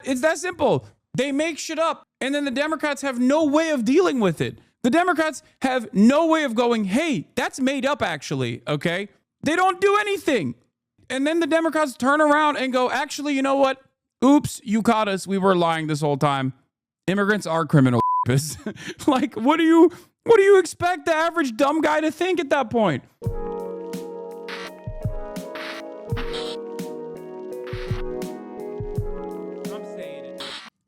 It's that simple. They make shit up, and then the Democrats have no way of dealing with it. The Democrats have no way of going, hey, that's made up actually, okay? They don't do anything. And then the Democrats turn around and go, actually, you know what? Oops, you caught us. We were lying this whole time. Immigrants are criminal. Like, what do you expect the average dumb guy to think at that point?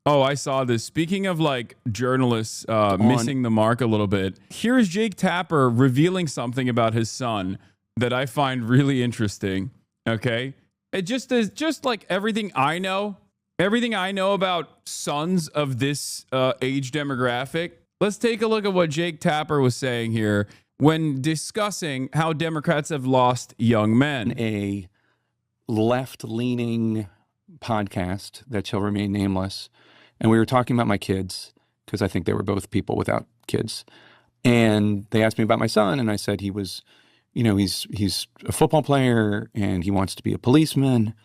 Oh, I saw this. Speaking of like journalists missing the mark a little bit, here's Jake Tapper revealing something about his son that I find really interesting. Okay, it just is just like everything I know about sons of this age demographic. Let's take a look at what Jake Tapper was saying here when discussing how Democrats have lost young men. A left-leaning podcast that shall remain nameless. And we were talking about my kids because I think they were both people without kids. And they asked me about my son, and I said he was, you know, he's a football player and he wants to be a policeman.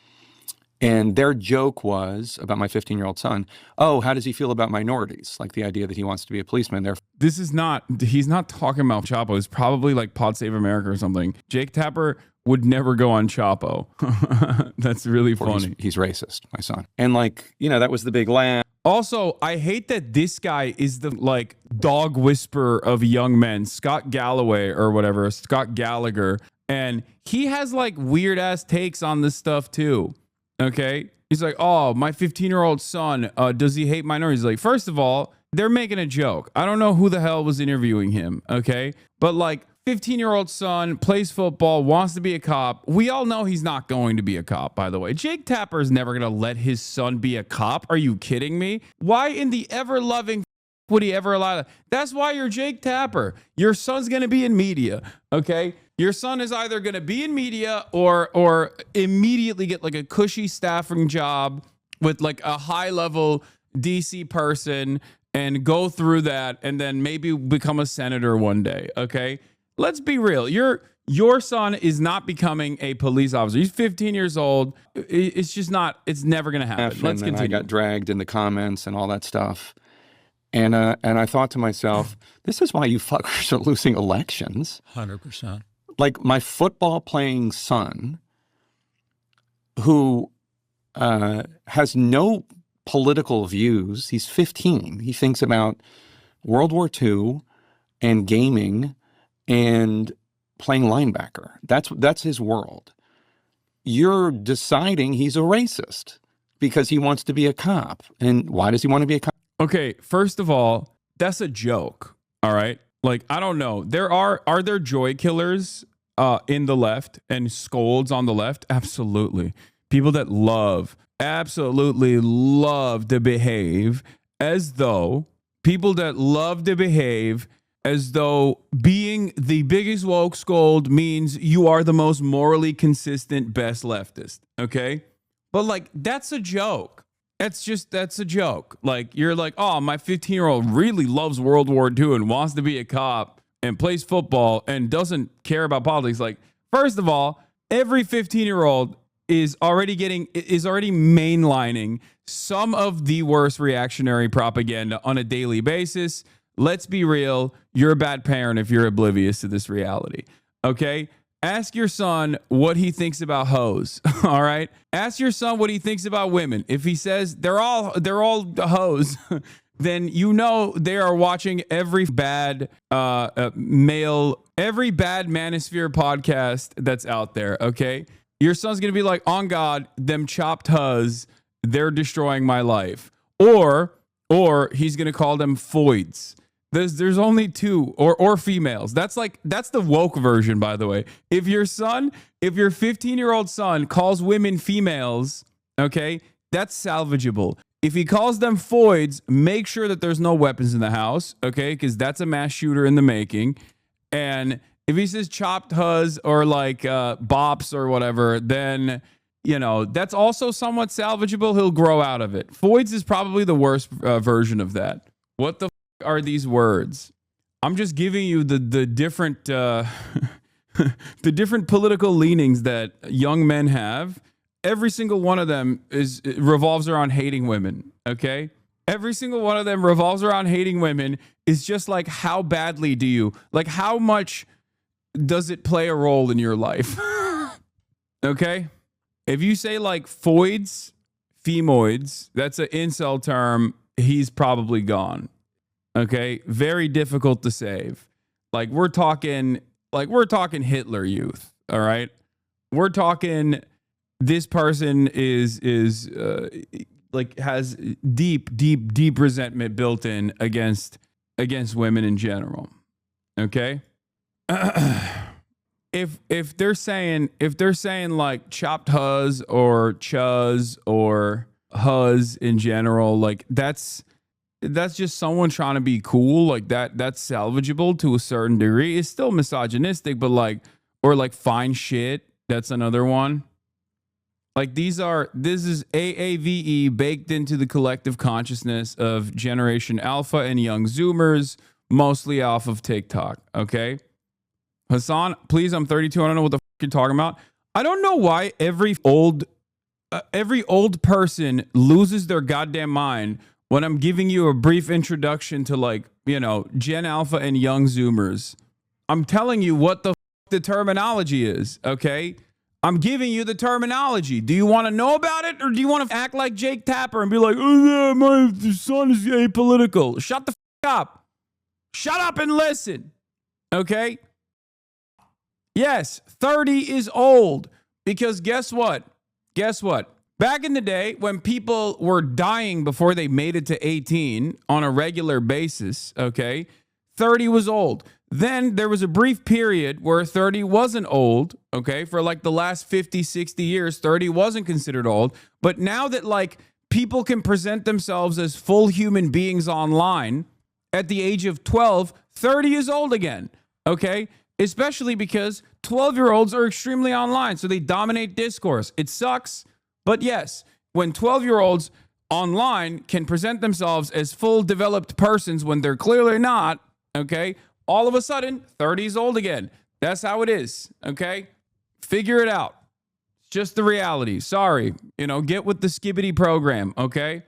And their joke was about my 15-year-old son. Oh, how does he feel about minorities? Like the idea that he wants to be a policeman. He's not talking about Chapo. It's probably like Pod Save America or something. Jake Tapper would never go on Chapo. That's really funny. He's racist, my son. And like, you know, that was the big laugh. Also, I hate that this guy is the like dog whisperer of young men, Scott Galloway or whatever, Scott Gallagher. And he has like weird ass takes on this stuff too. Okay. He's like, oh, my 15-year-old son, does he hate minorities? Like, first of all, they're making a joke. I don't know who the hell was interviewing him. Okay. But like 15-year-old son plays football, wants to be a cop. We all know he's not going to be a cop, by the way. Jake Tapper is never going to let his son be a cop. Are you kidding me? Why in the ever-loving would he ever allow that? That's why you're Jake Tapper. Your son's going to be in media, okay? Your son is either going to be in media or immediately get like a cushy staffing job with like a high-level DC person and go through that and then maybe become a senator one day, okay? Let's be real. Your son is not becoming a police officer. He's 15 years old. It's just not, it's never going to happen. Let's continue. I got dragged in the comments and all that stuff. And I thought to myself, this is why you fuckers are losing elections. 100%. Like my football playing son, who has no political views. He's 15. He thinks about World War II and gaming and playing linebacker. That's his world. You're deciding he's a racist because he wants to be a cop. And why does he want to be a cop? Okay, first of all, that's a joke. All right. Like, I don't know. Are there joy killers in the left and scolds on the left? Absolutely. People that absolutely love to behave as though being the biggest woke scold means you are the most morally consistent, best leftist. Okay. But like, that's a joke. That's a joke. Like, you're like, oh, my 15-year-old really loves World War II and wants to be a cop and plays football and doesn't care about politics. Like, first of all, every 15-year-old is already mainlining some of the worst reactionary propaganda on a daily basis. Let's be real. You're a bad parent if you're oblivious to this reality. Okay? Ask your son what he thinks about hoes. All right? Ask your son what he thinks about women. If he says they're all hoes, then you know they are watching every bad manosphere podcast that's out there. Okay? Your son's gonna be like, on God, them chopped hoes, they're destroying my life. Or he's gonna call them foids. There's only two or females. That's the woke version, by the way. If your 15-year-old son calls women females, okay, that's salvageable. If he calls them foids, make sure that there's no weapons in the house, okay, because that's a mass shooter in the making. And if he says chopped huz or like bops or whatever, then, you know, that's also somewhat salvageable. He'll grow out of it. Foids is probably the worst version of that. What the are these words? I'm just giving you the different the different political leanings that young men have, every single one of them revolves around hating women. Okay. Every single one of them revolves around hating women. Is just like, how badly do you, like, how much does it play a role in your life? Okay. If you say like foids, femoids, that's an incel term. He's probably gone. Okay. Very difficult to save. Like we're talking Hitler Youth. All right. We're talking, this person is like has deep resentment built in against women in general. Okay. If they're saying like chopped huz or chuz or huz in general, like that's just someone trying to be cool. Like that's salvageable to a certain degree. It's still misogynistic, but like, or like fine shit. That's another one. Like this is AAVE baked into the collective consciousness of Generation Alpha and young Zoomers, mostly off of TikTok. Okay. Hasan, please, I'm 32. I don't know what the fuck you're talking about. I don't know why every old person loses their goddamn mind when I'm giving you a brief introduction to, like, you know, Gen Alpha and young Zoomers. I'm telling you what the terminology is, okay? I'm giving you the terminology. Do you want to know about it, or do you want to act like Jake Tapper and be like, oh, yeah, my son is apolitical? Shut the fuck up. Shut up and listen, okay? Yes, 30 is old, because guess what? Guess what? Back in the day when people were dying before they made it to 18 on a regular basis, okay, 30 was old. Then there was a brief period where 30 wasn't old, okay? For like the last 50, 60 years, 30 wasn't considered old. But now that like people can present themselves as full human beings online at the age of 12, 30 is old again, okay? Especially because 12-year-olds are extremely online, so they dominate discourse. It sucks, but yes, when 12-year-olds online can present themselves as full developed persons when they're clearly not, okay, all of a sudden, 30 is old again. That's how it is, okay? Figure it out. It's just the reality. Sorry, you know, get with the Skibbity program, okay?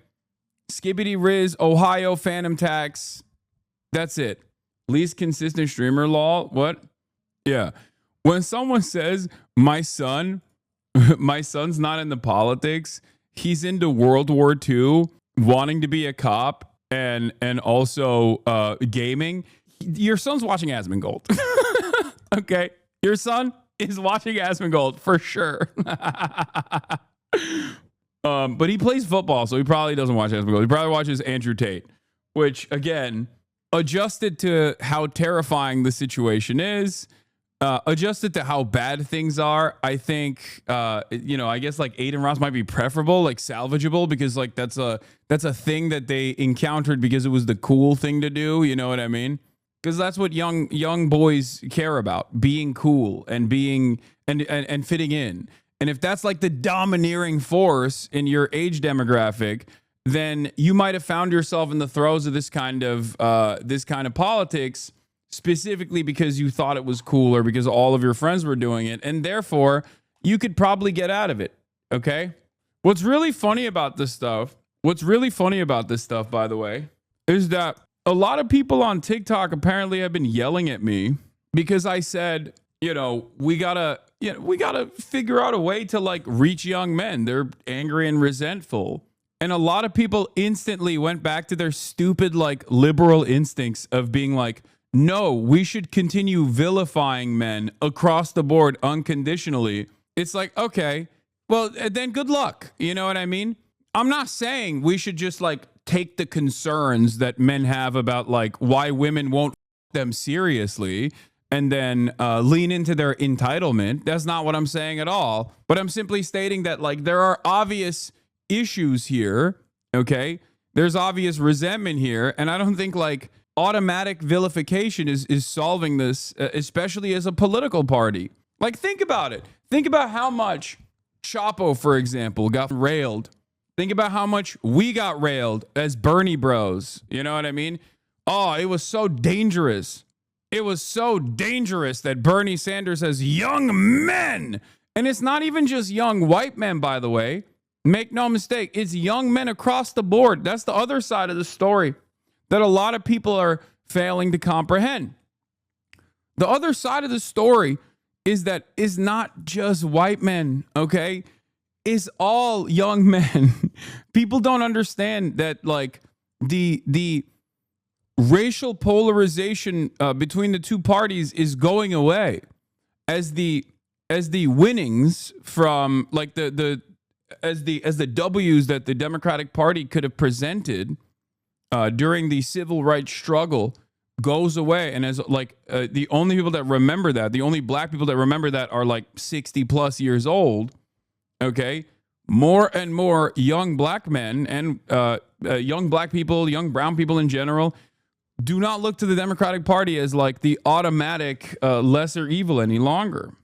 Skibbity Riz, Ohio Phantom Tax. That's it. Least consistent streamer law. What? Yeah. When someone says, my son's not into politics, he's into World War II, wanting to be a cop, and also gaming, your son's watching Asmongold. Okay? Your son is watching Asmongold for sure. But he plays football, so he probably doesn't watch Asmongold. He probably watches Andrew Tate, which, again, adjusted to how terrifying the situation is, adjusted to how bad things are, I think, you know, I guess like Aiden Ross might be preferable, like salvageable, because like that's a thing that they encountered because it was the cool thing to do. You know what I mean? Because that's what young boys care about, being cool and being and fitting in. And if that's like the domineering force in your age demographic, then you might have found yourself in the throes of this kind of politics, specifically because you thought it was cool or because all of your friends were doing it, and therefore you could probably get out of it. Okay? What's really funny about this stuff, by the way, is that a lot of people on TikTok apparently have been yelling at me because I said, you know, we gotta figure out a way to like reach young men. They're angry and resentful. And a lot of people instantly went back to their stupid, like, liberal instincts of being like, no, we should continue vilifying men across the board unconditionally. It's like, okay, well, then good luck. You know what I mean? I'm not saying we should just like take the concerns that men have about like why women won't them seriously and then lean into their entitlement. That's not what I'm saying at all. But I'm simply stating that like there are obvious issues here. Okay. There's obvious resentment here. And I don't think like automatic vilification is solving this, especially as a political party. Like, think about it. Think about how much Chapo, for example, got railed. Think about how much we got railed as Bernie bros. You know what I mean? Oh, it was so dangerous. It was so dangerous that Bernie Sanders has young men And it's not even just young white men, by the way. Make no mistake, it's young men across the board. That's the other side of the story that a lot of people are failing to comprehend. The other side of the story is that it's not just white men, okay? It's all young men. People don't understand that, like, the racial polarization between the two parties is going away as the winnings from, like, as the W's that the Democratic Party could have presented during the civil rights struggle goes away. And as, like, the only people that remember that, the only black people that remember that are like 60 plus years old. Okay. More and more young black men and young black people, young brown people in general, do not look to the Democratic Party as like the automatic lesser evil any longer.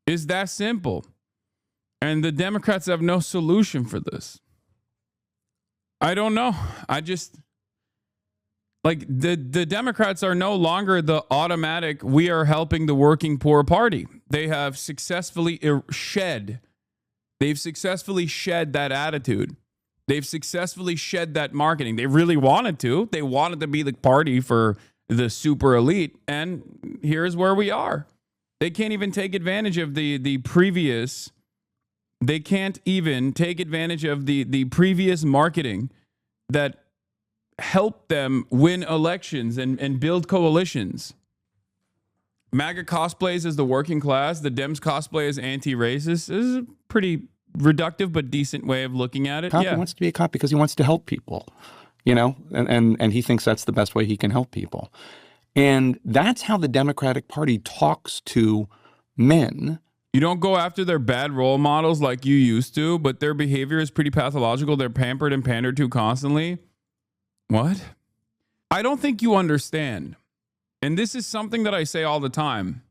It's that simple. And the Democrats have no solution for this. I don't know. I just, like, the Democrats are no longer the automatic, we are helping the working poor party. They have successfully They've successfully shed that attitude. They've successfully shed that marketing. They really wanted to. They wanted to be the party for the super elite. And here's where we are. They can't even take advantage of the previous. They can't even take advantage of the previous marketing that helped them win elections and build coalitions. MAGA cosplays as the working class. The Dems cosplay as anti-racist. This is a pretty reductive but decent way of looking at it. Cop wants to be a cop because he wants to help people, you know, and he thinks that's the best way he can help people. And that's how the Democratic Party talks to men. You don't go after their bad role models like you used to, but their behavior is pretty pathological. They're pampered and pandered to constantly. What? I don't think you understand. And this is something that I say all the time.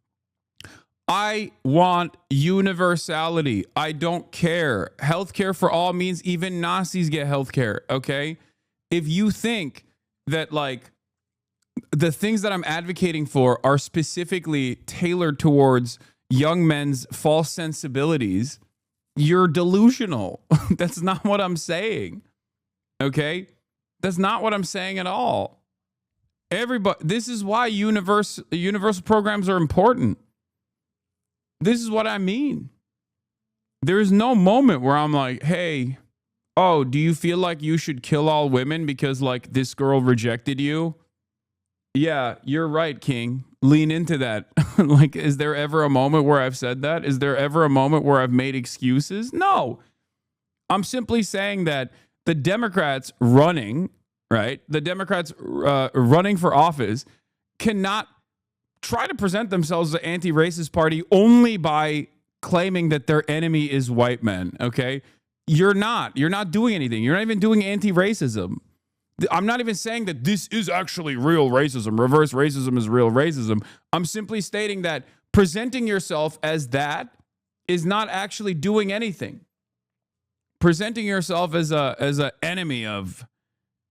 I want universality. I don't care. Healthcare for all means even Nazis get healthcare, okay? If you think that, like, the things that I'm advocating for are specifically tailored towards young men's false sensibilities, you're delusional. That's not what I'm saying, okay? That's not what I'm saying at all. Everybody, this is why universal programs are important. This is what I mean. There is no moment where I'm like, hey, oh, do you feel like you should kill all women because, like, this girl rejected you? Yeah, you're right, King. Lean into that. Like, is there ever a moment where I've said that? Is there ever a moment where I've made excuses? No. I'm simply saying that the Democrats running, right? The Democrats running for office cannot try to present themselves as an anti-racist party only by claiming that their enemy is white men, okay? You're not doing anything. You're not even doing anti-racism. I'm not even saying that this is actually real racism. Reverse racism is real racism. I'm simply stating that presenting yourself as that is not actually doing anything. Presenting yourself as a enemy of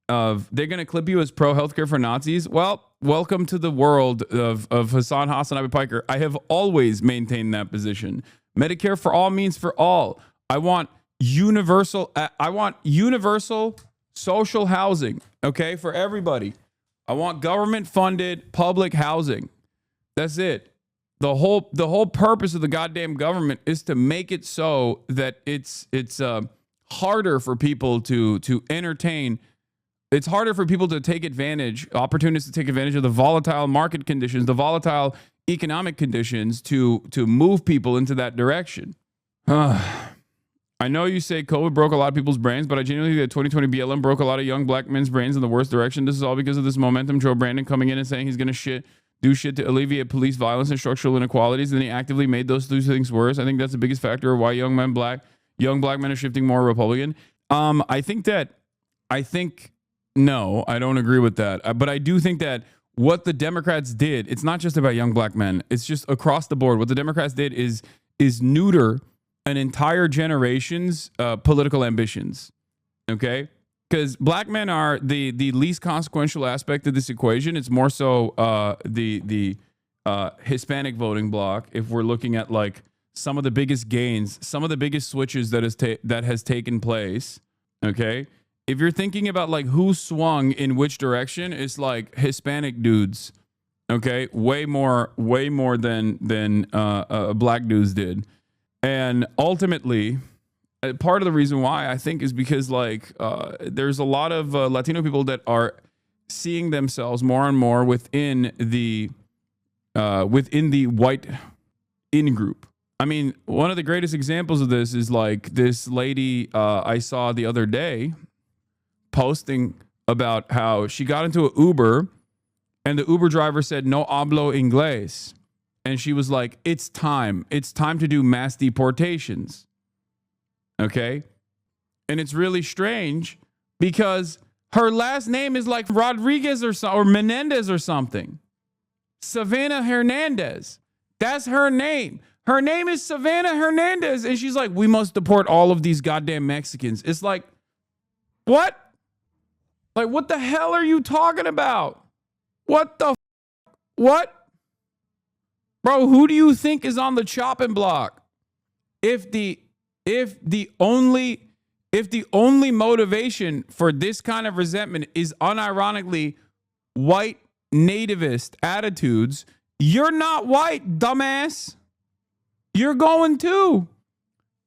they're going to clip you as pro healthcare for Nazis. Well, welcome to the world of Hasan Piker. I have always maintained that position. Medicare for all means for all. I want universal social housing, okay, for everybody. I want government funded public housing. That's it. The whole purpose of the goddamn government is to make it so that it's harder for people to entertain. It's harder for people to take advantage, opportunists to take advantage of the volatile market conditions, the volatile economic conditions to move people into that direction. I know you say COVID broke a lot of people's brains, but I genuinely think that 2020 BLM broke a lot of young black men's brains in the worst direction. This is all because of this momentum. Joe Brandon coming in and saying he's going to do shit to alleviate police violence and structural inequalities, and then he actively made those two things worse. I think that's the biggest factor of why young black men are shifting more Republican. No, I don't agree with that. But I do think that what the Democrats did, it's not just about young black men. It's just across the board. What the Democrats did is neuter an entire generation's political ambitions. Okay? Because black men are the least consequential aspect of this equation. It's more so the Hispanic voting bloc. If we're looking at, like, some of the biggest gains, some of the biggest switches that has taken place. Okay, if you're thinking about like who swung in which direction, it's like Hispanic dudes. Okay, way more than black dudes did, and ultimately, part of the reason why I think is because like there's a lot of Latino people that are seeing themselves more and more within the white in group. I mean, one of the greatest examples of this is like this lady I saw the other day posting about how she got into an Uber and the Uber driver said, "No hablo inglés." And she was like, It's time to do mass deportations. Okay. And it's really strange because her last name is like Rodriguez or Menendez or something. Savannah Hernandez. That's her name. Her name is Savannah Hernandez. And she's like, we must deport all of these goddamn Mexicans. It's like, what? Like, what the hell are you talking about? What the what? Bro, who do you think is on the chopping block? If the only motivation for this kind of resentment is unironically white nativist attitudes, you're not white, dumbass. You're going too.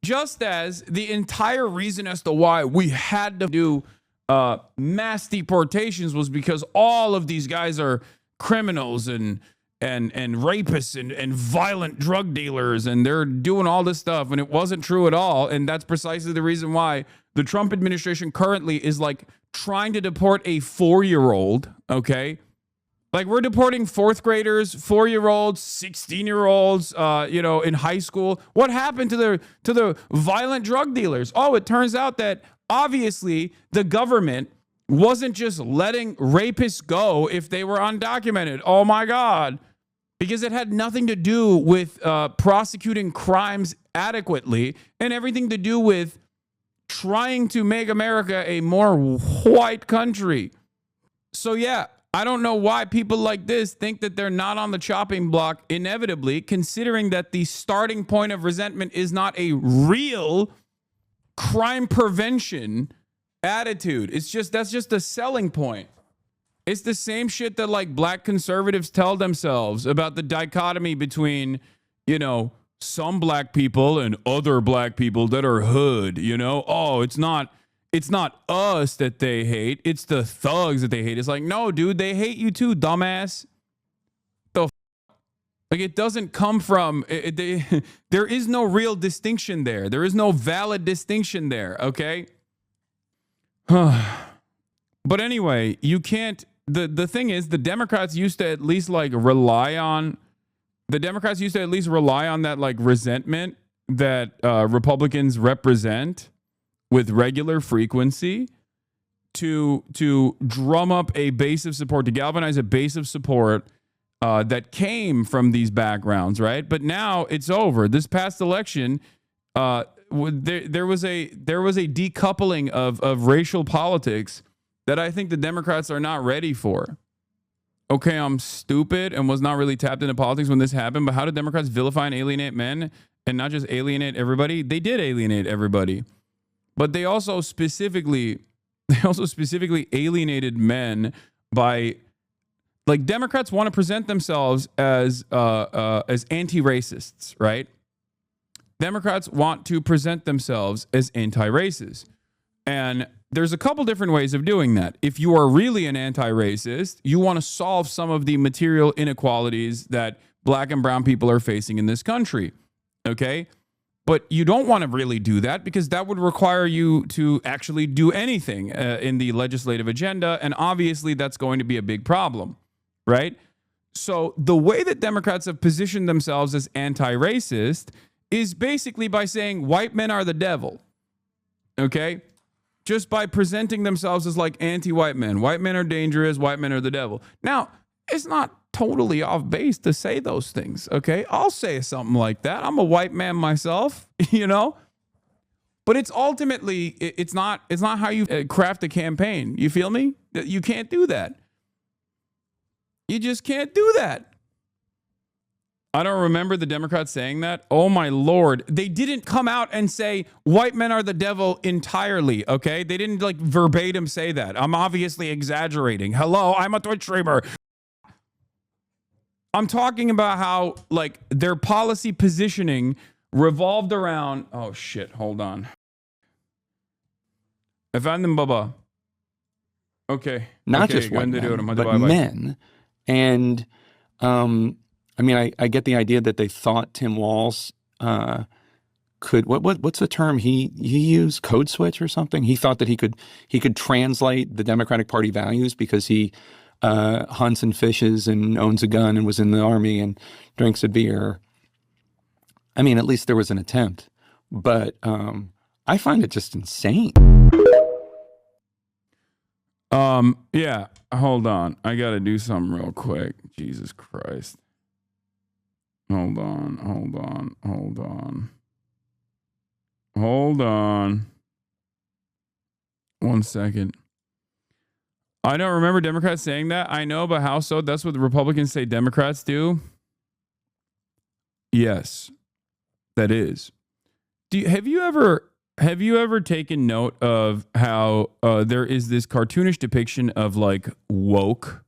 Just as the entire reason as to why we had to do mass deportations was because all of these guys are criminals and rapists and violent drug dealers, and they're doing all this stuff, and it wasn't true at all. And that's precisely the reason why the Trump administration currently is like trying to deport a 4-year-old. Okay, like we're deporting 4th graders, 4-year-olds, 16-year-olds, in high school. What happened to the violent drug dealers? Oh, it turns out that obviously the government wasn't just letting rapists go if they were undocumented. Oh my God. Because it had nothing to do with prosecuting crimes adequately and everything to do with trying to make America a more white country. So yeah, I don't know why people like this think that they're not on the chopping block inevitably, considering that the starting point of resentment is not a real crime prevention attitude. That's just a selling point. It's the same shit that like black conservatives tell themselves about the dichotomy between, some black people and other black people that are hood, Oh, it's not us that they hate. It's the thugs that they hate. It's like, no, dude, they hate you too, dumbass. Like, it doesn't come from, there is no real distinction there. There is no valid distinction there, okay? But anyway, you can't, the thing is, the Democrats used to at least like rely on that like resentment that Republicans represent with regular frequency to drum up a base of support, to galvanize a base of support that came from these backgrounds, right? But now it's over. This past election, there was a decoupling of racial politics that I think the Democrats are not ready for. Okay, I'm stupid and was not really tapped into politics when this happened, but how did Democrats vilify and alienate men and not just alienate everybody? They did alienate everybody, but they also specifically alienated men by, like, Democrats want to present themselves as anti-racists, right? Democrats want to present themselves as anti-racist. And there's a couple different ways of doing that. If you are really an anti-racist, you want to solve some of the material inequalities that black and brown people are facing in this country, okay? But you don't want to really do that because that would require you to actually do anything in the legislative agenda, and obviously that's going to be a big problem, right? So the way that Democrats have positioned themselves as anti-racist is basically by saying white men are the devil, okay? Just by presenting themselves as like anti-white men. White men are dangerous, white men are the devil. Now, it's not totally off base to say those things, okay? I'll say something like that. I'm a white man myself, But it's ultimately, it's not how you craft a campaign. You feel me? You can't do that. You just can't do that. I don't remember the Democrats saying that. Oh my Lord. They didn't come out and say white men are the devil entirely, okay? They didn't like verbatim say that. I'm obviously exaggerating. Hello, I'm a Twitch streamer. I'm talking about how like their policy positioning revolved around, oh shit, hold on. I found them, Bubba. Okay. Not okay, just white men, but bye-bye. men. And I mean, I get the idea that they thought Tim Walz could what's the term he used, code switch or something. He thought that he could translate the Democratic Party values because he hunts and fishes and owns a gun and was in the army and drinks a beer. I mean, at least there was an attempt, but I find it just insane. Yeah, hold on. I gotta do something real quick. Jesus Christ. Hold on. 1 second. I don't remember Democrats saying that. I know, but how so? That's what the Republicans say Democrats do. Yes, that is. Have you ever taken note of how there is this cartoonish depiction of like woke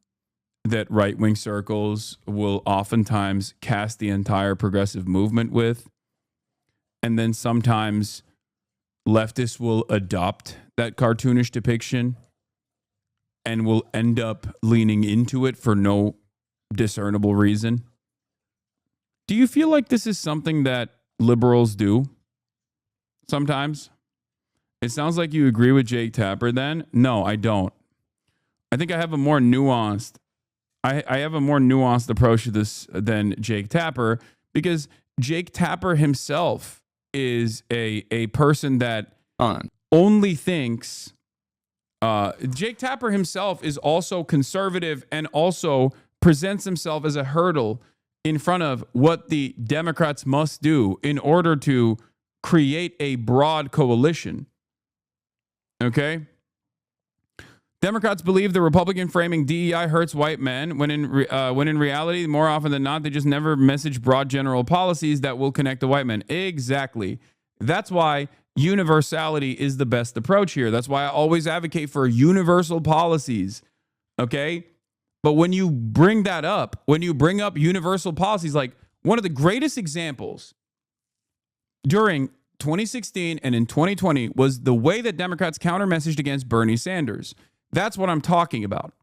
that right-wing circles will oftentimes cast the entire progressive movement with? And then sometimes leftists will adopt that cartoonish depiction and will end up leaning into it for no discernible reason. Do you feel like this is something that liberals do sometimes? It sounds like you agree with Jake Tapper then. No, I don't. I think I have a more nuanced I have a more nuanced approach to this than Jake Tapper, because Jake Tapper himself is a person that only thinks Jake Tapper himself is also conservative and also presents himself as a hurdle in front of what the Democrats must do in order to create a broad coalition. Okay? Democrats believe the Republican framing DEI hurts white men when in reality, more often than not, they just never message broad general policies that will connect the white men. Exactly. That's why universality is the best approach here. That's why I always advocate for universal policies. Okay? But when you bring that up, when you bring up universal policies, like one of the greatest examples during 2016 and in 2020 was the way that Democrats counter-messaged against Bernie Sanders. That's what I'm talking about,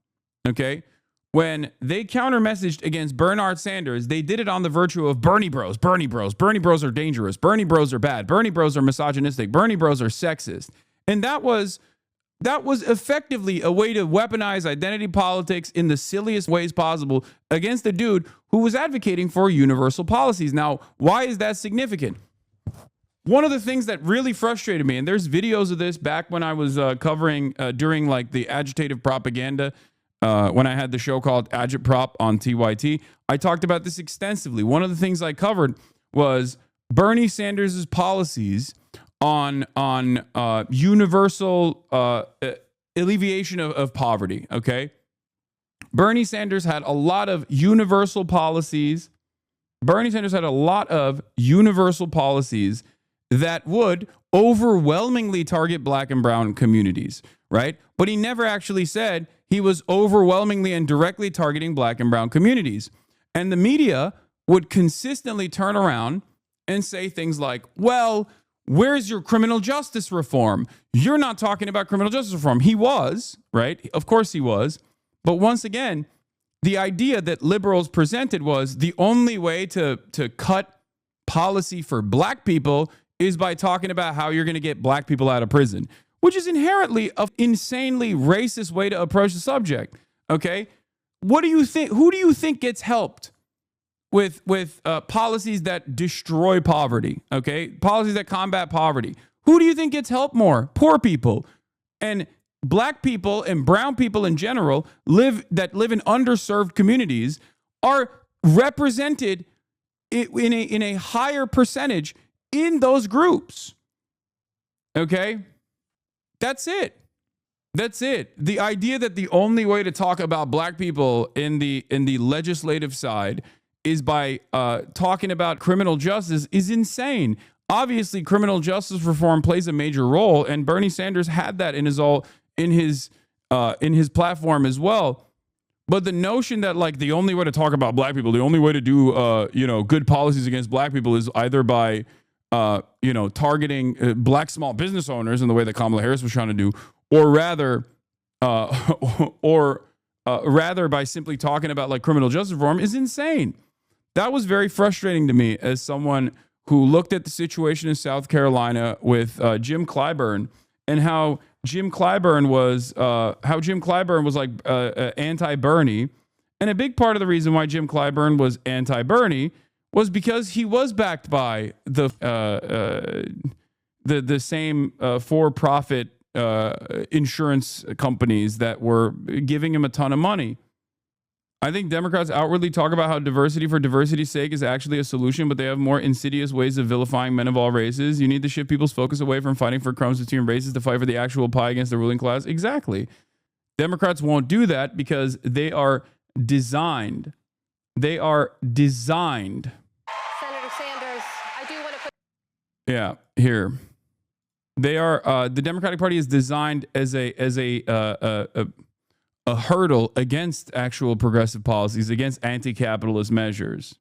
okay? When they counter-messaged against Bernard Sanders, they did it on the virtue of Bernie bros. Bernie bros are dangerous. Bernie bros are bad. Bernie bros are misogynistic. Bernie bros are sexist. And that was effectively a way to weaponize identity politics in the silliest ways possible against a dude who was advocating for universal policies. Now, why is that significant? One of the things that really frustrated me, and there's videos of this back when I was covering during like the agitative propaganda, when I had the show called Agitprop on TYT, I talked about this extensively. One of the things I covered was Bernie Sanders' policies on universal alleviation of poverty, okay? Bernie Sanders had a lot of universal policies. That would overwhelmingly target black and brown communities, right? But he never actually said he was overwhelmingly and directly targeting black and brown communities. And the media would consistently turn around and say things like, well, where's your criminal justice reform? You're not talking about criminal justice reform. He was, right? Of course he was. But once again, the idea that liberals presented was the only way to cut policy for black people is by talking about how you're going to get black people out of prison, which is inherently an insanely racist way to approach the subject. Okay, what do you think? Who do you think gets helped with policies that destroy poverty? Okay, policies that combat poverty. Who do you think gets helped more? Poor people. And black people and brown people in general live in underserved communities are represented in a higher percentage in those groups. Okay? That's it. The idea that the only way to talk about black people in the legislative side is by talking about criminal justice is insane. Obviously, criminal justice reform plays a major role, and Bernie Sanders had that in his platform as well. But the notion that like the only way to talk about black people, the only way to do good policies against black people is either by targeting black small business owners in the way that Kamala Harris was trying to do, or rather by simply talking about like criminal justice reform is insane. That was very frustrating to me as someone who looked at the situation in South Carolina with Jim Clyburn and how Jim Clyburn was like anti-Bernie. And a big part of the reason why Jim Clyburn was anti-Bernie was because he was backed by the same for-profit insurance companies that were giving him a ton of money. I think Democrats outwardly talk about how diversity for diversity's sake is actually a solution, but they have more insidious ways of vilifying men of all races. You need to shift people's focus away from fighting for crumbs between races to fight for the actual pie against the ruling class. Exactly. Democrats won't do that because they are designed. They are designed. Senator Sanders, I do want to put... Yeah, here. They are, the Democratic Party is designed as a hurdle against actual progressive policies, against anti-capitalist measures.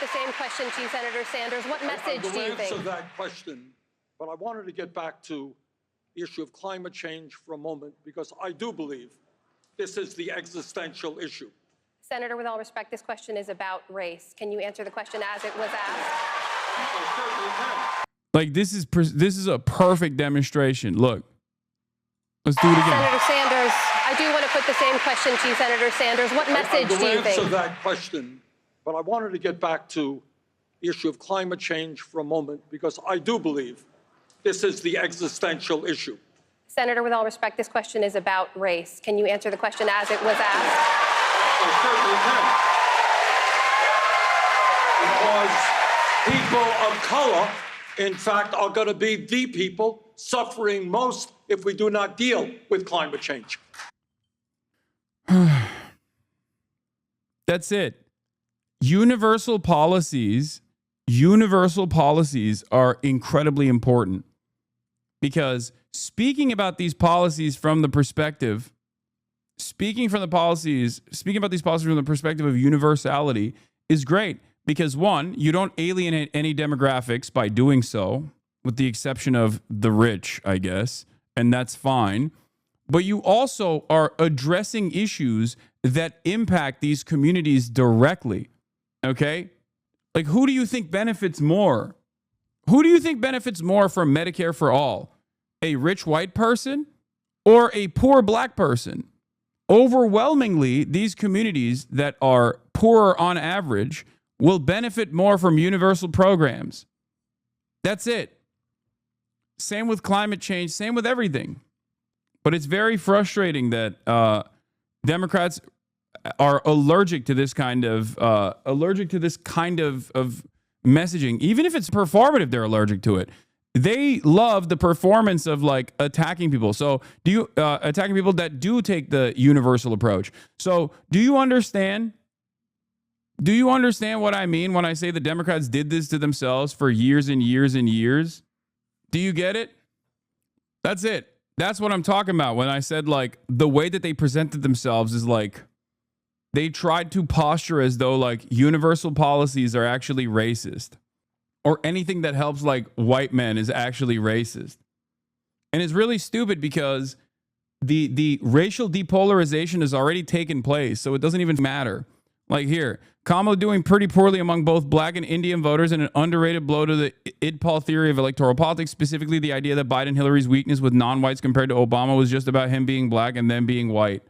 The same question to you, Senator Sanders. What message do you think? Answer that question, but I wanted to get back to the issue of climate change for a moment, because I do believe this is the existential issue. Senator, with all respect, this question is about race. Can you answer the question as it was asked? I certainly can. Like, this is a perfect demonstration. Look, let's do it again. Senator Sanders, I do want to put the same question to you, Senator Sanders. What message do you think? Answer that question, but I wanted to get back to the issue of climate change for a moment, because I do believe this is the existential issue. Senator, with all respect, this question is about race. Can you answer the question as it was asked? I certainly can. Because people of color, in fact, are going to be the people suffering most if we do not deal with climate change. That's it. Universal policies are incredibly important, because speaking about these policies from the perspective of universality is great, because one, you don't alienate any demographics by doing so, with the exception of the rich, I guess, and that's fine. But you also are addressing issues that impact these communities directly. Okay? Like, who do you think benefits more? Who do you think benefits more from Medicare for all? A rich white person or a poor black person? Overwhelmingly, these communities that are poorer on average will benefit more from universal programs. That's it. Same with climate change, same with everything. But it's very frustrating that Democrats are allergic to this kind of messaging. Even if it's performative, they're allergic to it. They love the performance of like attacking people. So do you attacking people that do take the universal approach? So do you understand? Do you understand what I mean when I say the Democrats did this to themselves for years and years and years? Do you get it? That's it. That's what I'm talking about when I said like the way that they presented themselves is like they tried to posture as though like universal policies are actually racist, or anything that helps like white men is actually racist. And it's really stupid because the racial depolarization has already taken place, so it doesn't even matter. Like here, Kamala doing pretty poorly among both black and Indian voters, and an underrated blow to the IDPOL theory of electoral politics, specifically the idea that Biden Hillary's weakness with non-whites compared to Obama was just about him being black and them being white.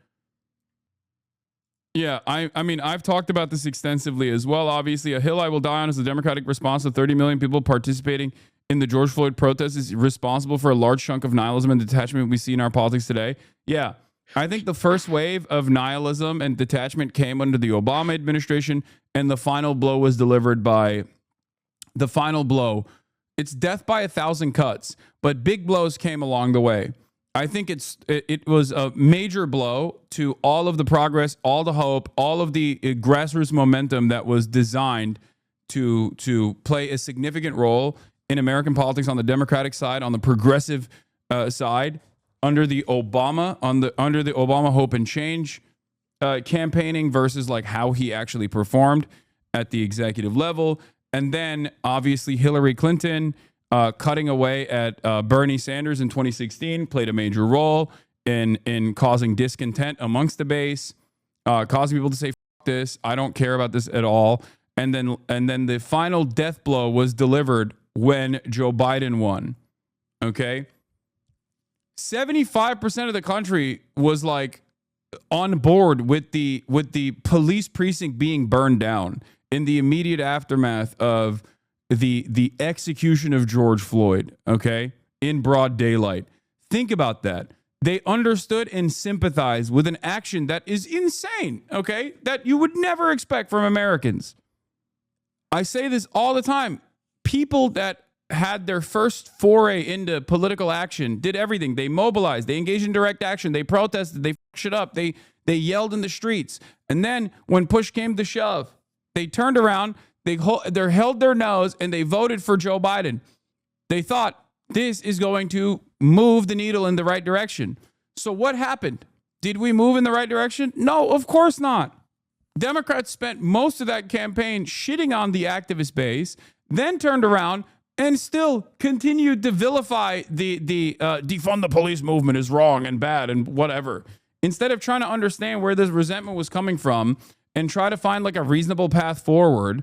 Yeah, I mean, I've talked about this extensively as well. Obviously, a hill I will die on is the Democratic response to 30 million people participating in the George Floyd protests is responsible for a large chunk of nihilism and detachment we see in our politics today. Yeah, I think the first wave of nihilism and detachment came under the Obama administration, and the final blow was delivered by the final blow. It's death by 1,000 cuts, but big blows came along the way. I think it was a major blow to all of the progress, all the hope, all of the grassroots momentum that was designed to play a significant role in American politics on the Democratic side, on the progressive side, under the Obama Hope and Change campaigning versus like how he actually performed at the executive level, and then obviously Hillary Clinton cutting away at Bernie Sanders in 2016 played a major role in causing discontent amongst the base, causing people to say, "F this, I don't care about this at all." And then the final death blow was delivered when Joe Biden won. Okay, 75% of the country was like on board with the police precinct being burned down in the immediate aftermath of the execution of George Floyd, okay, in broad daylight. Think about that. They understood and sympathized with an action that is insane, okay, that you would never expect from Americans. I say this all the time. People that had their first foray into political action did everything. They mobilized, they engaged in direct action, they protested, they shit up, they yelled in the streets. And then when push came to shove, they turned around, they held their nose, and they voted for Joe Biden. They thought this is going to move the needle in the right direction. So what happened? Did we move in the right direction? No, of course not. Democrats spent most of that campaign shitting on the activist base, then turned around and still continued to vilify the defund the police movement is wrong and bad and whatever. Instead of trying to understand where this resentment was coming from and try to find like a reasonable path forward,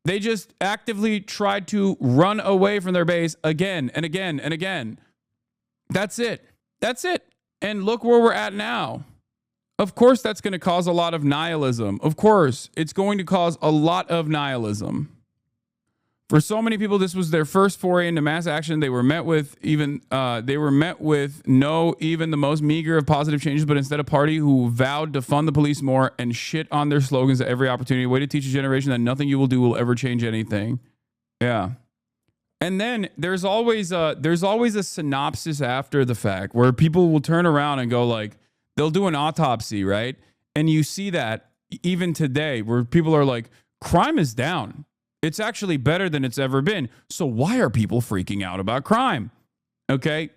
they just actively tried to run away from their base again and again and again. That's it. That's it. And look where we're at now. Of course, that's going to cause a lot of nihilism. Of course, it's going to cause a lot of nihilism. For so many people, this was their first foray into mass action. They were met with even the most meager of positive changes, but instead a party who vowed to fund the police more and shit on their slogans at every opportunity. Way to teach a generation that nothing you will do will ever change anything. Yeah. And then there's always a synopsis after the fact where people will turn around and go like, they'll do an autopsy, right? And you see that even today where people are like, crime is down. It's actually better than it's ever been. So why are people freaking out about crime? Okay,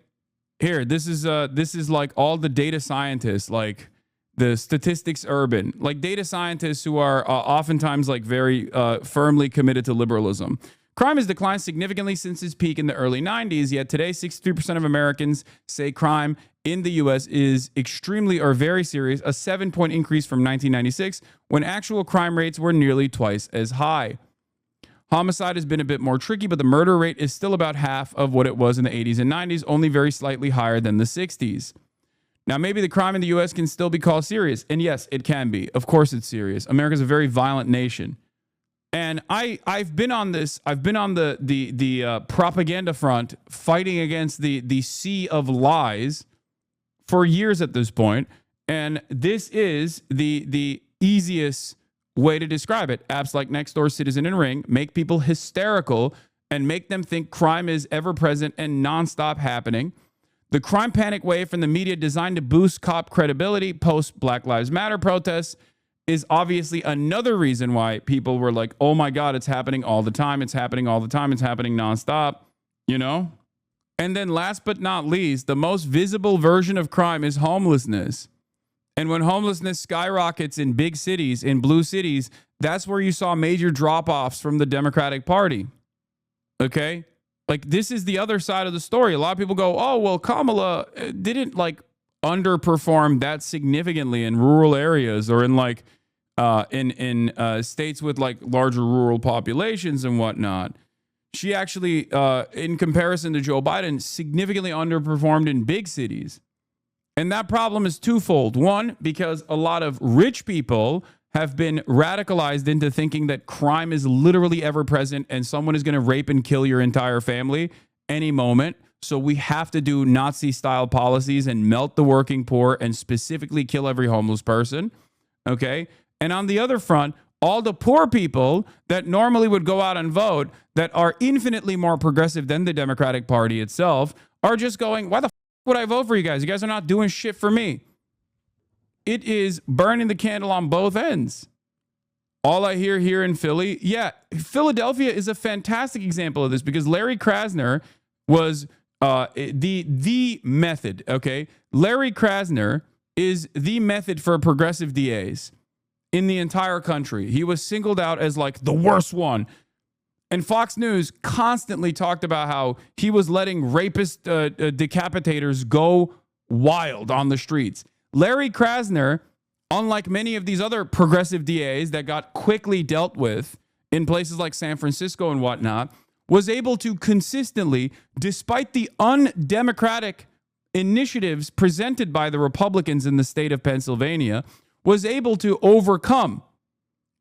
here, this is like all the data scientists, like the statistics urban, like data scientists who are oftentimes like very firmly committed to liberalism. Crime has declined significantly since its peak in the early 90s, yet today 63% of Americans say crime in the U.S. is extremely or very serious, a 7-point increase from 1996 when actual crime rates were nearly twice as high. Homicide has been a bit more tricky, but the murder rate is still about half of what it was in the 80s and 90s, only very slightly higher than the 60s. Now, maybe the crime in the U.S. can still be called serious. And yes, it can be. Of course it's serious. America's a very violent nation. And I've been on this. I've been on the propaganda front fighting against the sea of lies for years at this point. And this is the easiest way to describe it. Apps like Nextdoor, Citizen, and Ring make people hysterical and make them think crime is ever present and nonstop happening. The crime panic wave from the media designed to boost cop credibility post Black Lives Matter protests is obviously another reason why people were like, oh my God, it's happening all the time. It's happening all the time. It's happening nonstop, you know? And then last but not least, the most visible version of crime is homelessness. And when homelessness skyrockets in big cities, in blue cities, that's where you saw major drop-offs from the Democratic Party. Okay? Like, this is the other side of the story. A lot of people go, oh, well, Kamala didn't, like, underperform that significantly in rural areas or in, like, in states with, like, larger rural populations and whatnot. She actually, in comparison to Joe Biden, significantly underperformed in big cities. And that problem is twofold. One, because a lot of rich people have been radicalized into thinking that crime is literally ever present and someone is going to rape and kill your entire family any moment. So we have to do Nazi-style policies and melt the working poor and specifically kill every homeless person. Okay? And on the other front, all the poor people that normally would go out and vote that are infinitely more progressive than the Democratic Party itself are just going, why the would I vote for you guys? You guys are not doing shit for me. It is burning the candle on both ends. All I hear here in Philly, yeah, Philadelphia is a fantastic example of this because Larry Krasner was the method, okay? Larry Krasner is the method for progressive DAs in the entire country. He was singled out as like the worst one. And Fox News constantly talked about how he was letting rapist decapitators go wild on the streets. Larry Krasner, unlike many of these other progressive DAs that got quickly dealt with in places like San Francisco and whatnot, was able to consistently, despite the undemocratic initiatives presented by the Republicans in the state of Pennsylvania, was able to overcome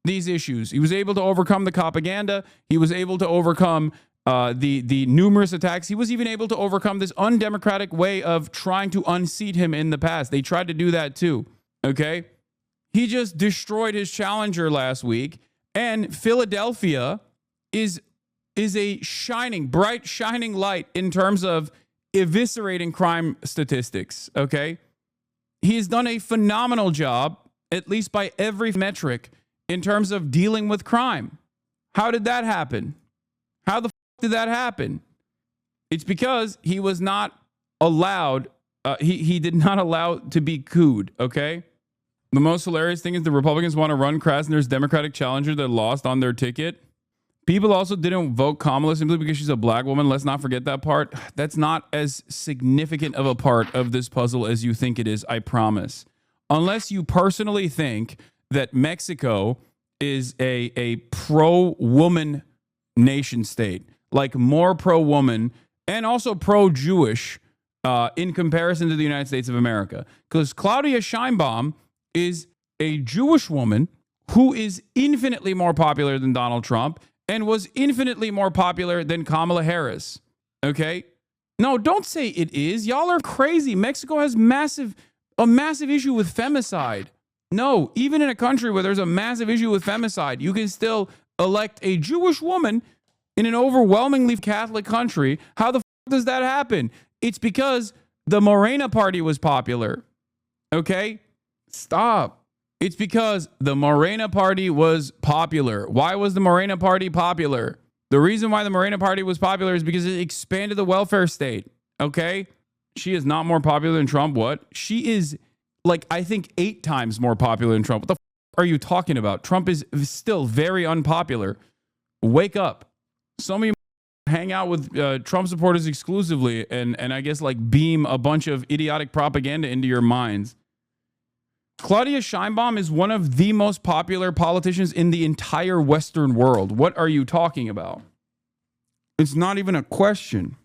these issues. He was able to overcome the propaganda. He was able to overcome the numerous attacks. He was even able to overcome this undemocratic way of trying to unseat him in the past. They tried to do that too, okay? He just destroyed his challenger last week, and Philadelphia is a shining, bright, shining light in terms of eviscerating crime statistics, okay? He's done a phenomenal job, at least by every metric, in terms of dealing with crime. How did that happen? How the did that happen? It's because he was not allowed, he did not allow to be cooed, okay? The most hilarious thing is the Republicans want to run Krasner's Democratic challenger that lost on their ticket. People also didn't vote Kamala simply because she's a black woman. Let's not forget that part. That's not as significant of a part of this puzzle as you think it is, I promise. Unless you personally think that Mexico is a pro-woman nation state, like more pro-woman and also pro-Jewish in comparison to the United States of America. Because Claudia Sheinbaum is a Jewish woman who is infinitely more popular than Donald Trump and was infinitely more popular than Kamala Harris. Okay? No, don't say it is. Y'all are crazy. Mexico has a massive issue with femicide. No, even in a country where there's a massive issue with femicide, you can still elect a Jewish woman in an overwhelmingly Catholic country. How the f does that happen? It's because the Morena party was popular. Okay? Stop. It's because the Morena party was popular. Why was the Morena party popular? The reason why the Morena party was popular is because it expanded the welfare state. Okay? She is not more popular than Trump. What? She is, like, I think 8 times more popular than Trump. What the f are you talking about? Trump is still very unpopular. Wake up. Some of you hang out with Trump supporters exclusively and I guess like beam a bunch of idiotic propaganda into your minds. Claudia Sheinbaum is one of the most popular politicians in the entire Western world. What are you talking about? It's not even a question.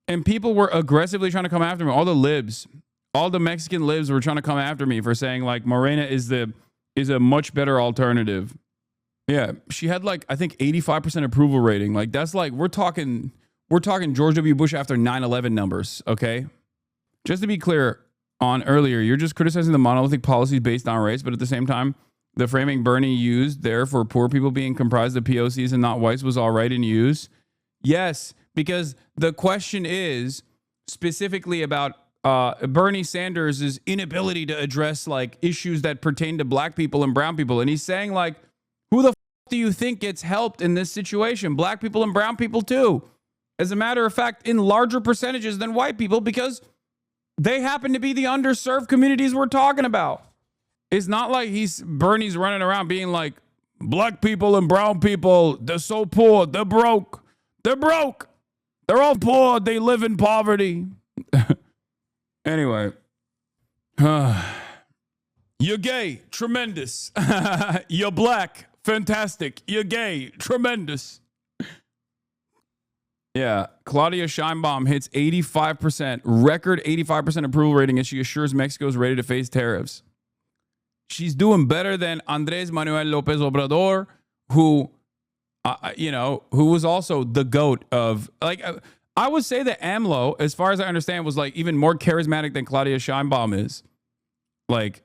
And people were aggressively trying to come after me. All the libs, all the Mexican libs were trying to come after me for saying like Morena is a much better alternative. Yeah, she had like I think 85% approval rating. Like that's like we're talking George W. Bush after 9/11 numbers, okay? Just to be clear on earlier, you're just criticizing the monolithic policies based on race, but at the same time, the framing Bernie used there for poor people being comprised of POCs and not whites was all right in use. Yes, because the question is specifically about Bernie Sanders' inability to address like issues that pertain to black people and brown people. And he's saying like, who the f do you think gets helped in this situation? Black people and brown people too. As a matter of fact, in larger percentages than white people because they happen to be the underserved communities we're talking about. It's not like Bernie's running around being like, black people and brown people, they're so poor, they're broke. They're broke. They're all poor. They live in poverty. Anyway. You're gay. Tremendous. You're black. Fantastic. You're gay. Tremendous. Yeah. Claudia Sheinbaum hits 85%, record 85% approval rating as she assures Mexico is ready to face tariffs. She's doing better than Andrés Manuel López Obrador, who was also the GOAT of, like, I would say that AMLO, as far as I understand, was like even more charismatic than Claudia Sheinbaum is. Like,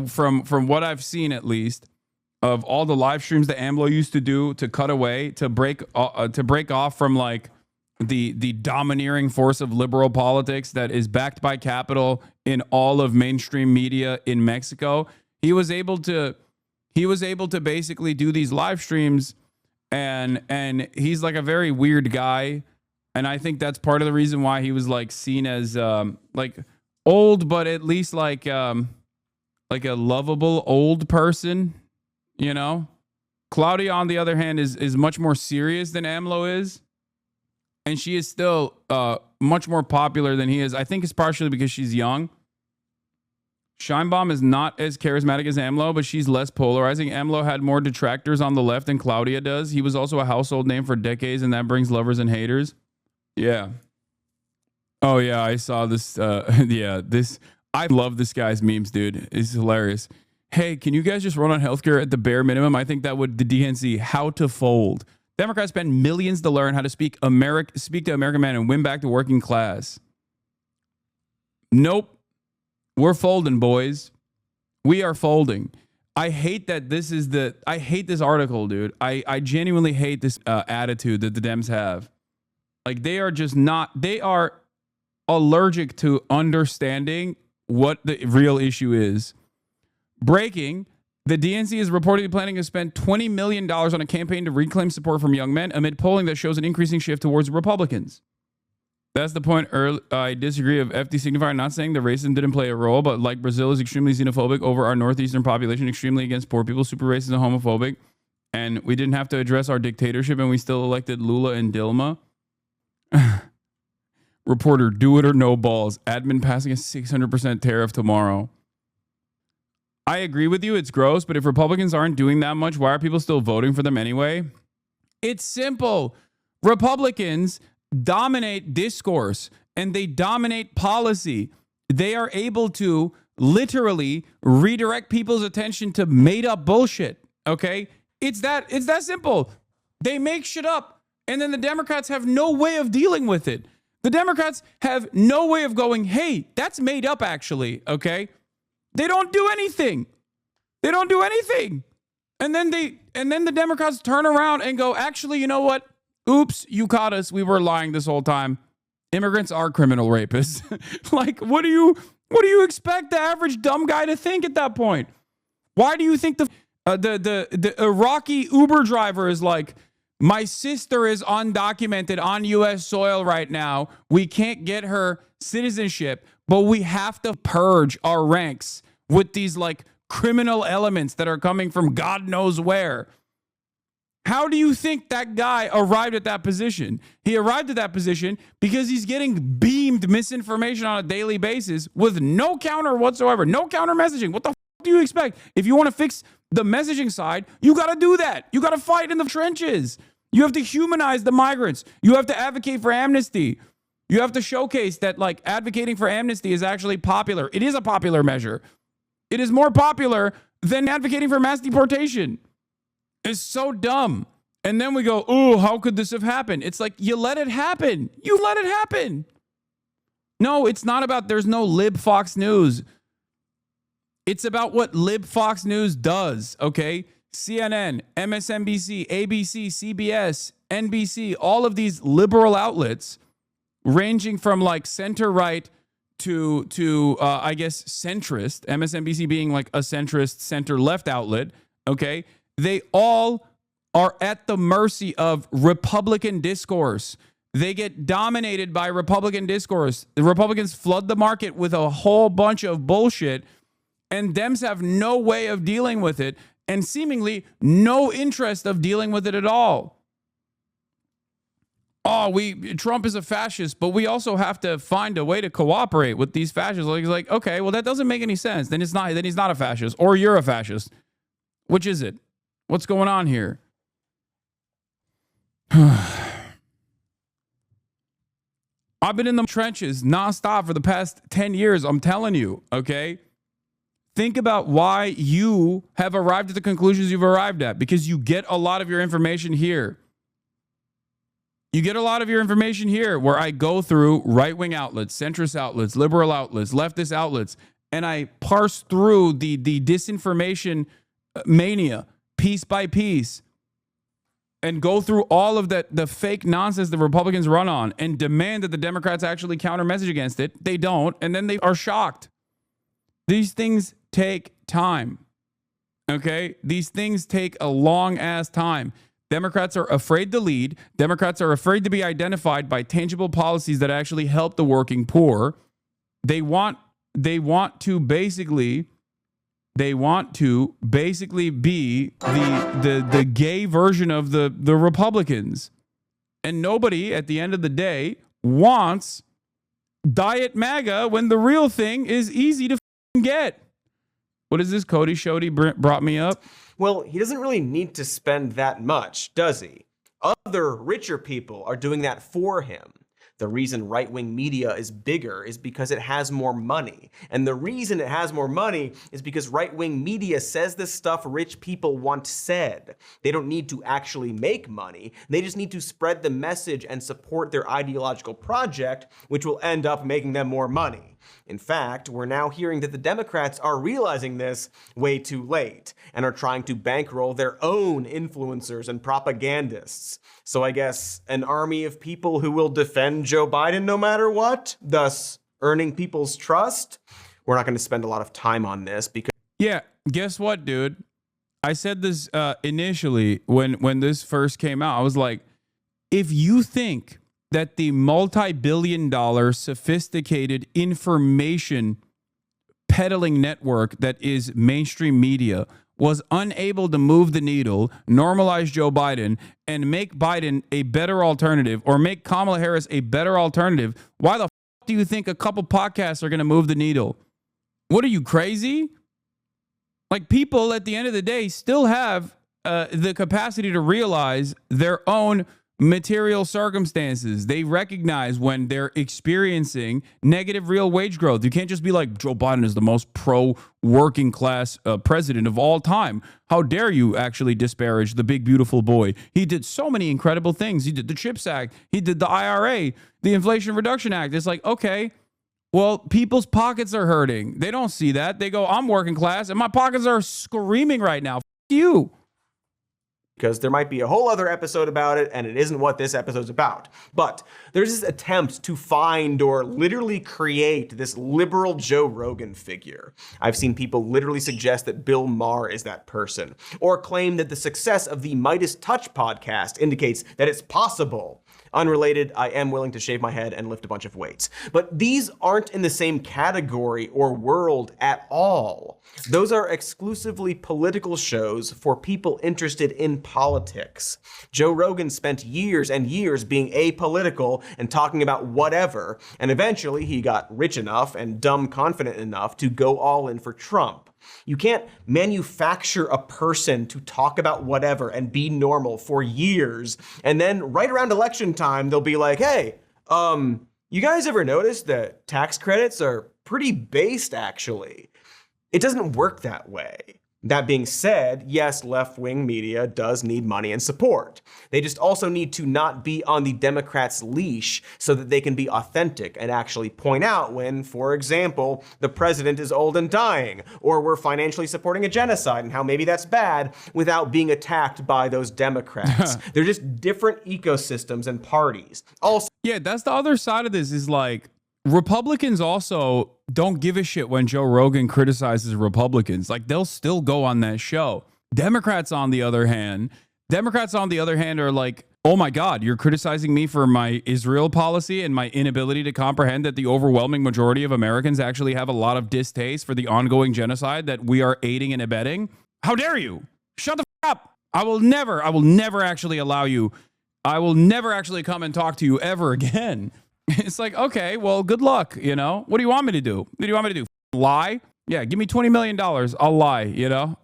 from what I've seen, at least, of all the live streams that AMLO used to do to cut away, to break off from like the domineering force of liberal politics that is backed by capital in all of mainstream media in Mexico. He was able to basically do these live streams, and he's like a very weird guy, and I think that's part of the reason why he was like seen as like old, but at least like a lovable old person, you know. Claudia, on the other hand, is much more serious than AMLO is. And she is still much more popular than he is. I think it's partially because she's young. Scheinbaum is not as charismatic as AMLO, but she's less polarizing. AMLO had more detractors on the left than Claudia does. He was also a household name for decades, and that brings lovers and haters. Yeah. Oh, yeah, I saw this. I love this guy's memes, dude. It's hilarious. Hey, can you guys just run on healthcare at the bare minimum? I think that would the DNC. How to fold. Democrats spend millions to learn how to speak to American men and win back the working class. Nope. We're folding, boys. We are folding. I hate that this is I hate this article, dude. I genuinely hate this attitude that the Dems have. Like, they are just not, they are allergic to understanding what the real issue is. Breaking. The DNC is reportedly planning to spend $20 million on a campaign to reclaim support from young men amid polling that shows an increasing shift towards Republicans. That's the point. I disagree of FD signifier, not saying the racism didn't play a role, but like Brazil is extremely xenophobic over our northeastern population, extremely against poor people, super racist and homophobic. And we didn't have to address our dictatorship, and we still elected Lula and Dilma. Reporter, do it or no balls. Admin passing a 600% tariff tomorrow. I agree with you. It's gross, but if Republicans aren't doing that much, why are people still voting for them anyway? It's simple. Republicans dominate discourse and they dominate policy. They are able to literally redirect people's attention to made up bullshit. Okay? It's that simple. They make shit up, and then the Democrats have no way of dealing with it. The Democrats have no way of going, hey, that's made up actually. Okay? They don't do anything. They don't do anything. And then the Democrats turn around and go, actually, you know what? Oops, you caught us. We were lying this whole time. Immigrants are criminal rapists. Like, what do you expect the average dumb guy to think at that point? Why do you think the Iraqi Uber driver is like, my sister is undocumented on U.S. soil right now. We can't get her citizenship, but we have to purge our ranks with these like criminal elements that are coming from God knows where. How do you think that guy arrived at that position? He arrived at that position because he's getting beamed misinformation on a daily basis with no counter whatsoever, no counter messaging. What the do you expect? If you want to fix the messaging side, you got to do that. You got to fight in the trenches. You have to humanize the migrants. You have to advocate for amnesty. You have to showcase that like advocating for amnesty is actually popular. It is a popular measure. It is more popular than advocating for mass deportation. It's so dumb. And then we go, oh, how could this have happened? It's like, you let it happen. You let it happen. No, it's not about there's no lib Fox News. It's about what lib Fox News does, okay? CNN, MSNBC, ABC, CBS, NBC, all of these liberal outlets ranging from like center-right to I guess, centrist, MSNBC being like a centrist, center-left outlet, okay? They all are at the mercy of Republican discourse. They get dominated by Republican discourse. The Republicans flood the market with a whole bunch of bullshit, and Dems have no way of dealing with it and seemingly no interest of dealing with it at all. Oh, Trump is a fascist, but we also have to find a way to cooperate with these fascists. Like, okay, well, that doesn't make any sense. Then he's not a fascist, or you're a fascist. Which is it? What's going on here? I've been in the trenches nonstop for the past 10 years. I'm telling you, okay? Think about why you have arrived at the conclusions you've arrived at, because you get a lot of your information here. You get a lot of your information here where I go through right-wing outlets, centrist outlets, liberal outlets, leftist outlets, and I parse through the disinformation mania piece by piece. and go through all of that, the fake nonsense the Republicans run on, and demand that the Democrats actually counter message against it. They don't, and then they are shocked. These things take time. Okay? These things take a long ass time. Democrats are afraid to lead. Democrats are afraid to be identified by tangible policies that actually help the working poor. They want to basically be the gay version of the Republicans. And nobody at the end of the day wants Diet MAGA when the real thing is easy to get. What is this? Cody Shody brought me up. Well, he doesn't really need to spend that much, does he? Other richer people are doing that for him. The reason right-wing media is bigger is because it has more money. And the reason it has more money is because right-wing media says the stuff rich people want said. They don't need to actually make money. They just need to spread the message and support their ideological project, which will end up making them more money. In fact, we're now hearing that the Democrats are realizing this way too late and are trying to bankroll their own influencers and propagandists. So I guess an army of people who will defend Joe Biden no matter what, thus earning people's trust. We're not going to spend a lot of time on this because... Yeah, guess what, dude? I said this initially when this first came out. I was like, if you think that the multi-billion-dollar sophisticated information peddling network that is mainstream media was unable to move the needle, normalize Joe Biden, and make Biden a better alternative, or make Kamala Harris a better alternative, why the f*** do you think a couple podcasts are going to move the needle? What are you, crazy? Like, people at the end of the day still have the capacity to realize their own material circumstances. They recognize when they're experiencing negative real wage growth. You can't just be like, Joe Biden is the most pro-working class president of all time. How dare you actually disparage the big, beautiful boy? He did so many incredible things. He did the CHIPS Act. He did the IRA, the Inflation Reduction Act. It's like, okay, well, people's pockets are hurting. They don't see that. They go, I'm working class, and my pockets are screaming right now. F you. Because there might be a whole other episode about it, and it isn't what this episode's about. But there's this attempt to find or literally create this liberal Joe Rogan figure. I've seen people literally suggest that Bill Maher is that person, or claim that the success of the Midas Touch podcast indicates that it's possible. Unrelated, I am willing to shave my head and lift a bunch of weights. But these aren't in the same category or world at all. Those are exclusively political shows for people interested in politics. Joe Rogan spent years and years being apolitical and talking about whatever, and eventually he got rich enough and dumb confident enough to go all in for Trump. You can't manufacture a person to talk about whatever and be normal for years, and then right around election time, they'll be like, hey, you guys ever notice that tax credits are pretty based, actually? It doesn't work that way. That being said, yes, left-wing media does need money and support. They just also need to not be on the Democrats' leash so that they can be authentic and actually point out when, for example, the president is old and dying, or we're financially supporting a genocide and how maybe that's bad, without being attacked by those Democrats. They're just different ecosystems and parties. Also, yeah, that's the other side of this, is like, Republicans also don't give a shit when Joe Rogan criticizes Republicans. Like, they'll still go on that show. Democrats, on the other hand, are like, oh my God, you're criticizing me for my Israel policy and my inability to comprehend that the overwhelming majority of Americans actually have a lot of distaste for the ongoing genocide that we are aiding and abetting. How dare you? Shut the f up. I will never actually allow you. I will never actually come and talk to you ever again. It's like, okay, well, good luck, you know? What do you want me to do? What do you want me to do? Lie? Yeah, give me $20 million. I'll lie, you know?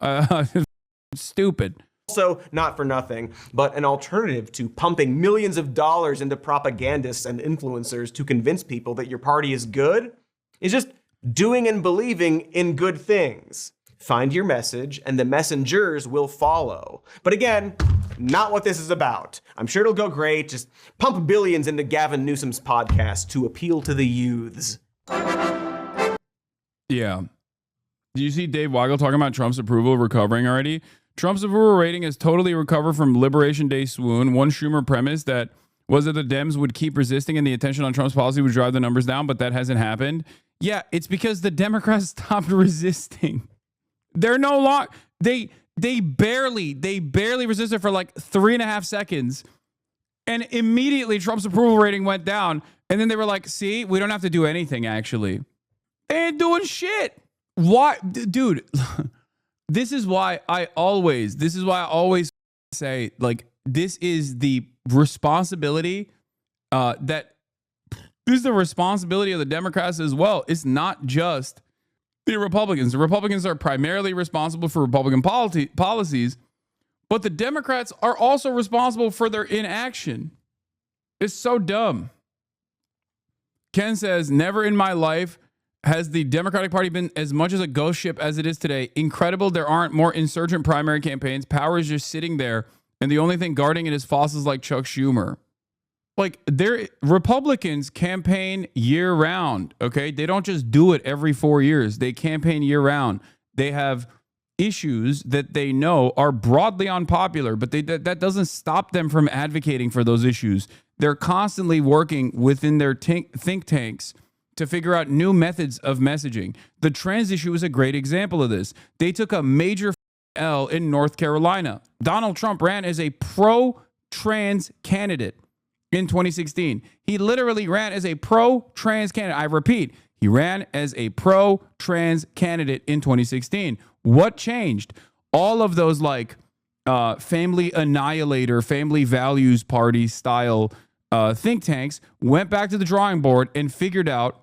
Stupid. Also, not for nothing, but an alternative to pumping millions of dollars into propagandists and influencers to convince people that your party is good is just doing and believing in good things. Find your message, and the messengers will follow. But again, not what this is about. I'm sure it'll go great. Just pump billions into Gavin Newsom's podcast to appeal to the youths. Yeah. Do you see Dave Weigel talking about Trump's approval recovering already? Trump's approval rating has totally recovered from Liberation Day swoon. One Schumer premise that was that the Dems would keep resisting and the attention on Trump's policy would drive the numbers down, but that hasn't happened. Yeah, it's because the Democrats stopped resisting. They're no longer, they barely resisted for like 3.5 seconds. And immediately Trump's approval rating went down. And then they were like, see, we don't have to do anything, actually. They ain't doing shit. Why? Dude, this is why I always say, like, this is the responsibility this is the responsibility of the Democrats as well. It's not just the Republicans. The Republicans are primarily responsible for Republican policies, but the Democrats are also responsible for their inaction. It's so dumb. Ken says, never in my life has the Democratic Party been as much as a ghost ship as it is today. Incredible there aren't more insurgent primary campaigns. Power is just sitting there, and the only thing guarding it is fossils like Chuck Schumer. Like, Republicans campaign year round, okay? They don't just do it every 4 years. They campaign year round. They have issues that they know are broadly unpopular, but that doesn't stop them from advocating for those issues. They're constantly working within their think tanks to figure out new methods of messaging. The trans issue is a great example of this. They took a major L in North Carolina. Donald Trump ran as a pro-trans candidate in 2016. He literally ran as a pro-trans candidate. I repeat, he ran as a pro-trans candidate in 2016. What changed? All of those like family annihilator, family values party style think tanks went back to the drawing board and figured out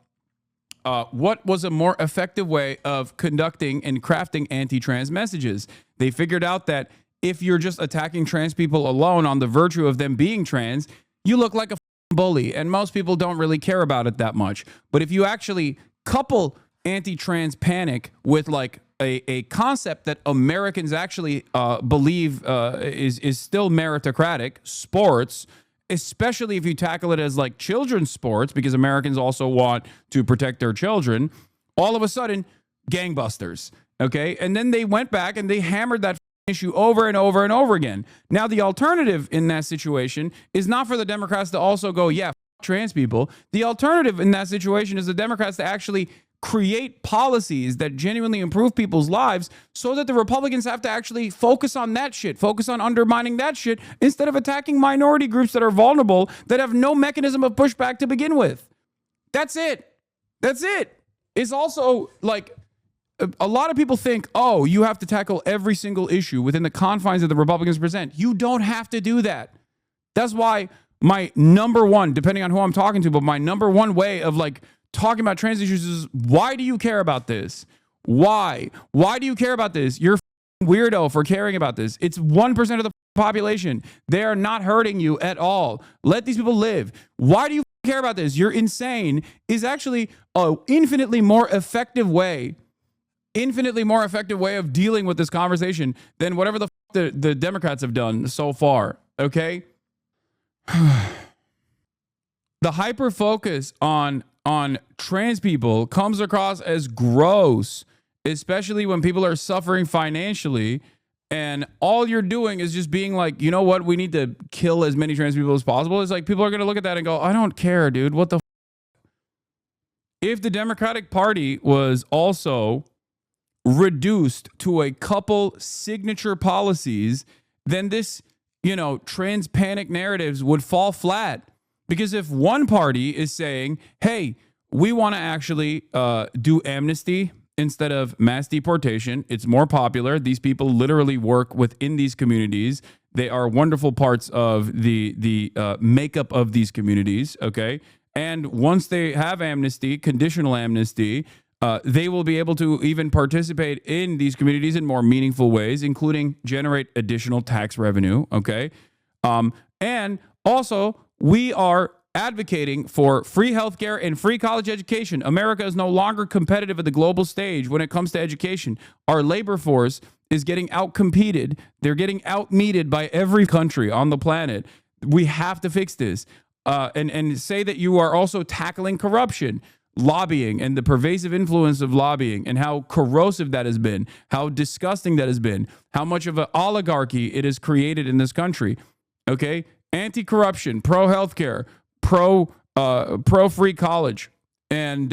what was a more effective way of conducting and crafting anti-trans messages. They figured out that if you're just attacking trans people alone on the virtue of them being trans, you look like a bully, and most people don't really care about it that much. But if you actually couple anti-trans panic with like a concept that Americans actually believe is still meritocratic, sports, especially if you tackle it as like children's sports, because Americans also want to protect their children, all of a sudden, gangbusters, okay? And then they went back and they hammered that issue over and over and over again. Now, the alternative in that situation is not for the Democrats to also go, yeah, trans people. The alternative in that situation is the Democrats to actually create policies that genuinely improve people's lives so that the Republicans have to actually focus on that shit, focus on undermining that shit instead of attacking minority groups that are vulnerable, that have no mechanism of pushback to begin with. That's it. That's it. It's also like a lot of people think, oh, you have to tackle every single issue within the confines that the Republicans present. You don't have to do that. That's why my number one, depending on who I'm talking to, but my number one way of like talking about trans issues is, why do you care about this? Why? Why do you care about this? You're a weirdo for caring about this. It's 1% of the population. They are not hurting you at all. Let these people live. Why do you care about this? You're insane is actually an infinitely more effective way of dealing with this conversation than whatever the Democrats have done so far, okay? The hyper focus on trans people comes across as gross, especially when people are suffering financially, and all you're doing is just being like, you know what, we need to kill as many trans people as possible. It's like people are going to look at that and go, I don't care, dude. What the If the Democratic Party was also reduced to a couple signature policies, then this, trans panic narratives would fall flat. Because if one party is saying, hey, we want to actually do amnesty instead of mass deportation, it's more popular. These people literally work within these communities. They are wonderful parts of the makeup of these communities, okay? And once they have amnesty, conditional amnesty, they will be able to even participate in these communities in more meaningful ways, including generate additional tax revenue, okay? And also, we are advocating for free healthcare and free college education. America is no longer competitive at the global stage when it comes to education. Our labor force is getting outcompeted. They're getting outmeted by every country on the planet. We have to fix this. And say that you are also tackling corruption. lobbying and the pervasive influence of lobbying and how corrosive that has been, how disgusting that has been, how much of an oligarchy it has created in this country. Okay? Anti-corruption, pro-healthcare, pro-free college, and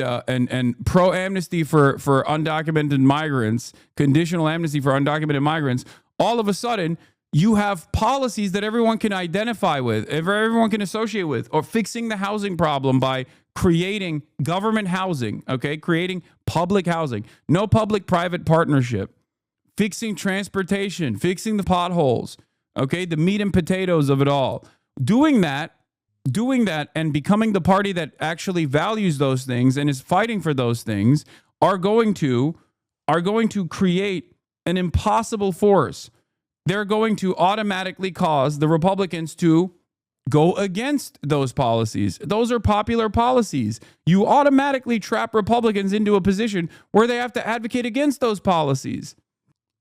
pro-amnesty for undocumented migrants, conditional amnesty for undocumented migrants. All of a sudden, you have policies that everyone can identify with, everyone can associate with, or fixing the housing problem by creating government housing, okay? Creating public housing, no public-private partnership, fixing transportation, fixing the potholes, okay? The meat and potatoes of it all. Doing that and becoming the party that actually values those things and is fighting for those things are going to create an impossible force. They're going to automatically cause the Republicans to go against those policies. Those are popular policies. You automatically trap Republicans into a position where they have to advocate against those policies.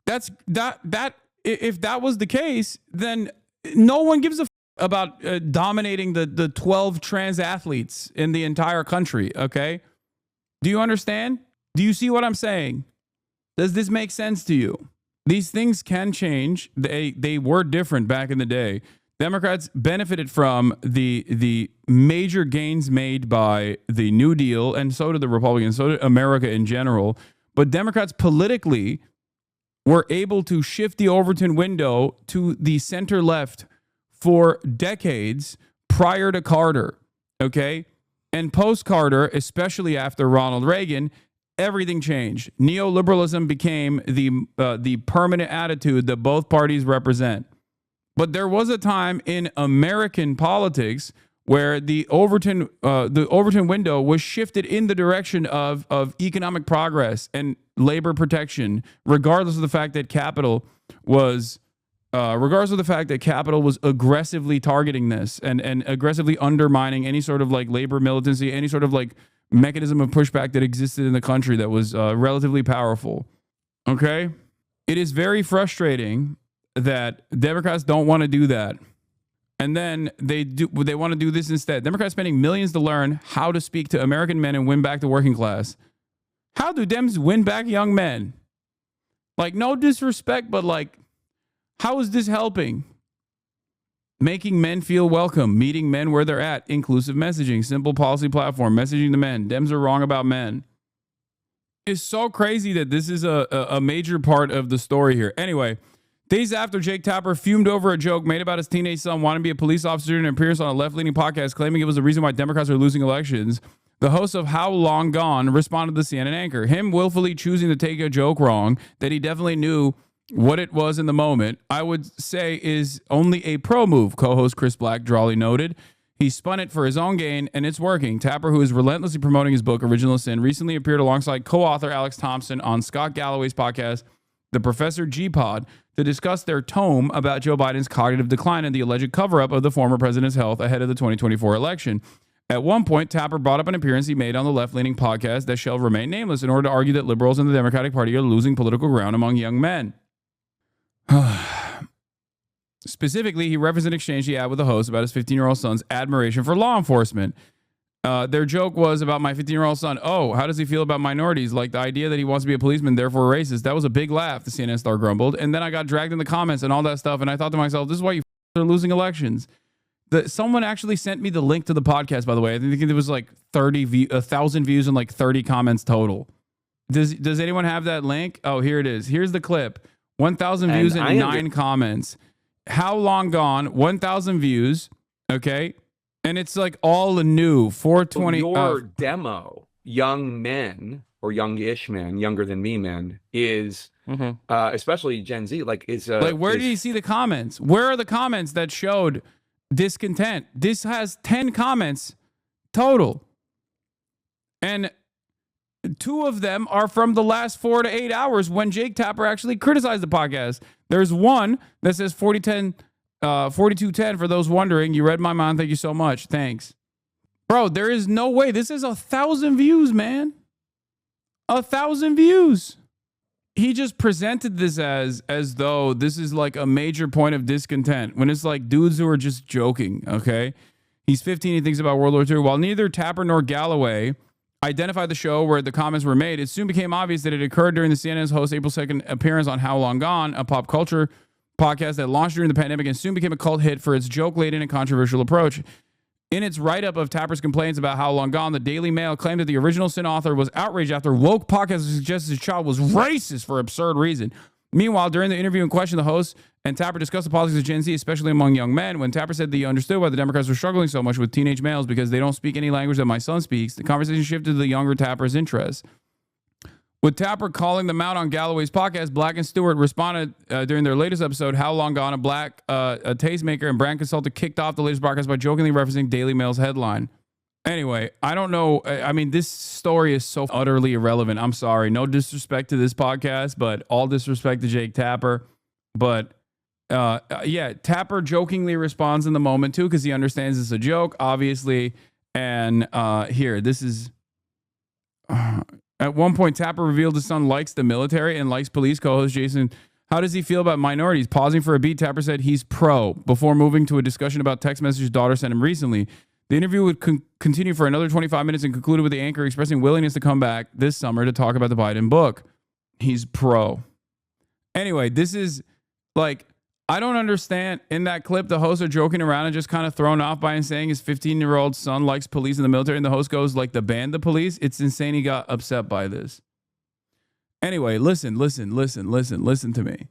If that was the case, then no one gives a about dominating the 12 trans athletes in the entire country, okay? Do you understand? Do you see what I'm saying? Does this make sense to you? These things can change. They were different back in the day. Democrats benefited from the major gains made by the New Deal, and so did the Republicans, so did America in general. But Democrats politically were able to shift the Overton window to the center left for decades prior to Carter, okay? And post-Carter, especially after Ronald Reagan, everything changed. Neoliberalism became the permanent attitude that both parties represent. But there was a time in American politics where the Overton window was shifted in the direction of economic progress and labor protection, regardless of the fact that capital was aggressively targeting this and aggressively undermining any sort of like labor militancy, any sort of like mechanism of pushback that existed in the country that was relatively powerful. Okay? It is very frustrating that Democrats don't want to do that. And then they want to do this instead. Democrats spending millions to learn how to speak to American men and win back the working class. How do Dems win back young men? Like, no disrespect, but like, how is this helping? Making men feel welcome, meeting men where they're at, inclusive messaging, simple policy platform, messaging to men. Dems are wrong about men. It's so crazy that this is a major part of the story here. Anyway, days after Jake Tapper fumed over a joke made about his teenage son wanting to be a police officer in an appearance on a left-leaning podcast claiming it was the reason why Democrats are losing elections, the host of How Long Gone responded to the CNN anchor. Him willfully choosing to take a joke wrong that he definitely knew what it was in the moment, I would say is only a pro move, co-host Chris Black drawly noted. He spun it for his own gain, and it's working. Tapper, who is relentlessly promoting his book, Original Sin, recently appeared alongside co-author Alex Thompson on Scott Galloway's podcast, The Professor G-Pod, to discuss their tome about Joe Biden's cognitive decline and the alleged cover-up of the former president's health ahead of the 2024 election. At one point, Tapper brought up an appearance he made on the left-leaning podcast that shall remain nameless in order to argue that liberals in the Democratic Party are losing political ground among young men. Specifically, he referenced an exchange he had with the host about his 15-year-old son's admiration for law enforcement. Their joke was about my 15-year-old son. Oh, how does he feel about minorities? Like the idea that he wants to be a policeman, therefore racist. That was a big laugh, the CNN star grumbled. And then I got dragged in the comments and all that stuff. And I thought to myself, this is why you are losing elections. Someone actually sent me the link to the podcast, by the way. I think it was like 1,000 views and like 30 comments total. Does anyone have that link? Oh, here it is. Here's the clip. 1,000 views and 9 comments. How Long Gone, 1,000 views. Okay. And it's like all new 420. Your demo, young men or youngish men, younger than me men, is especially Gen Z. Like, where did he see the comments? Where are the comments that showed discontent? This has 10 comments total. And 2 of them are from the last 4 to 8 hours when Jake Tapper actually criticized the podcast. There's one that says 4210 for those wondering. You read my mind. Thank you so much. Thanks. Bro, there is no way. This is 1,000 views, man. 1,000 views. He just presented this as though this is like a major point of discontent when it's like dudes who are just joking, okay? He's 15. He thinks about World War II. While neither Tapper nor Galloway identified the show where the comments were made, it soon became obvious that it occurred during the CNN's host April 2nd appearance on How Long Gone, a pop culture podcast that launched during the pandemic and soon became a cult hit for its joke-laden and controversial approach. In its write-up of Tapper's complaints about How Long Gone, the Daily Mail claimed that the original Sin author was outraged after woke podcast suggested his child was racist for absurd reason. Meanwhile, during the interview in question, the host and Tapper discussed the politics of Gen Z, especially among young men. When Tapper said that he understood why the Democrats were struggling so much with teenage males because they don't speak any language that my son speaks, the conversation shifted to the younger Tapper's interests. With Tapper calling them out on Galloway's podcast, Black and Stewart responded during their latest episode, How Long Gone, a tastemaker and brand consultant kicked off the latest broadcast by jokingly referencing Daily Mail's headline. Anyway, I don't know. I mean, this story is so utterly irrelevant. I'm sorry. No disrespect to this podcast, but all disrespect to Jake Tapper. But yeah, Tapper jokingly responds in the moment too because he understands it's a joke, obviously. And here, this is... At one point, Tapper revealed his son likes the military and likes police. Co-host Jason, how does he feel about minorities? Pausing for a beat, Tapper said he's pro before moving to a discussion about text messages his daughter sent him recently. The interview would continue for another 25 minutes and concluded with the anchor expressing willingness to come back this summer to talk about the Biden book. He's pro. Anyway, this is like, I don't understand. In that clip, the hosts are joking around and just kind of thrown off by him saying his 15-year-old son likes police in the military, and the host goes like the band, the police. It's insane he got upset by this. Anyway, listen to me.